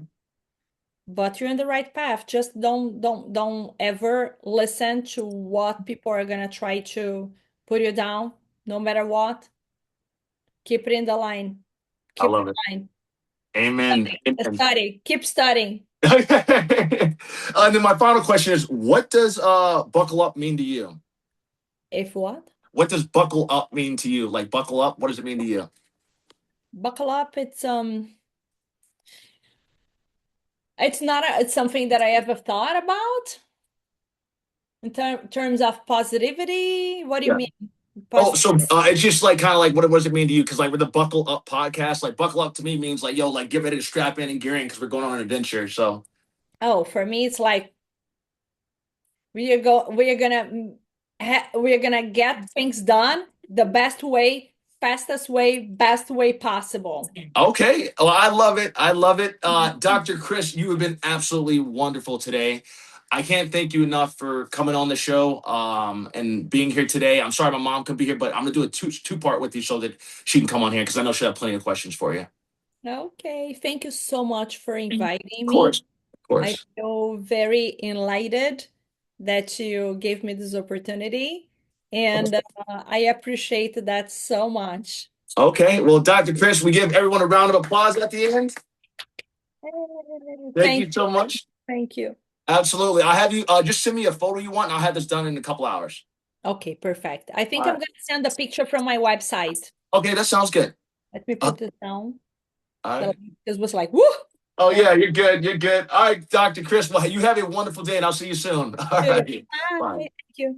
S2: but you're in the right path. Just don't ever listen to what people are gonna try to put you down, no matter what. Keep it in the line.
S1: I
S2: Keep the
S1: love it.
S2: line.
S1: Amen. Amen.
S2: Study. Keep studying.
S1: And then my final question is, what does buckle up mean to you?
S2: If what?
S1: What does buckle up mean to you? Like buckle up, what does it mean to you?
S2: Buckle up. It's not it's something that I ever thought about in terms of positivity. What do you
S1: Yeah.
S2: mean?
S1: Oh,
S2: Positive.
S1: so it's just like kind of like what does it mean to you? Because like with the buckle up podcast, like buckle up to me means like yo, like get ready to strap in and gear in because we're going on an adventure. So
S2: Oh, for me, it's like we are gonna get things done the best way, fastest way, best way possible.
S1: okay, well, I love it. I love it. Dr. Chris, you have been absolutely wonderful today. I can't thank you enough for coming on the show and being here today. I'm sorry my mom couldn't be here, but I'm gonna do a two part with you so that she can come on here because I know she have plenty of questions for you. Of
S2: Okay, thank you so much for inviting me.
S1: course, of
S2: I
S1: course.
S2: feel very enlightened that you gave me this opportunity, and I appreciate that so much.
S1: Okay, well, Dr. Chris, we give everyone a round of applause at the end. Thank
S2: Thank
S1: you
S2: you.
S1: so much.
S2: Thank you.
S1: Absolutely. I'll have you just send me a photo you want, and I'll have this done in a couple hours.
S2: Okay, perfect. I
S1: All
S2: think I'm
S1: right.
S2: going to send a picture from my website.
S1: Okay, that sounds good.
S2: Let me
S1: Uh,
S2: put this down.
S1: all
S2: So
S1: right.
S2: this was like, woo!
S1: Oh
S2: There
S1: yeah, you're good. You're good. All right, Dr. Chris. Well, you have a wonderful day, and I'll see you soon. All
S2: we go.
S1: right.
S2: Bye.
S1: Bye.
S2: Thank you.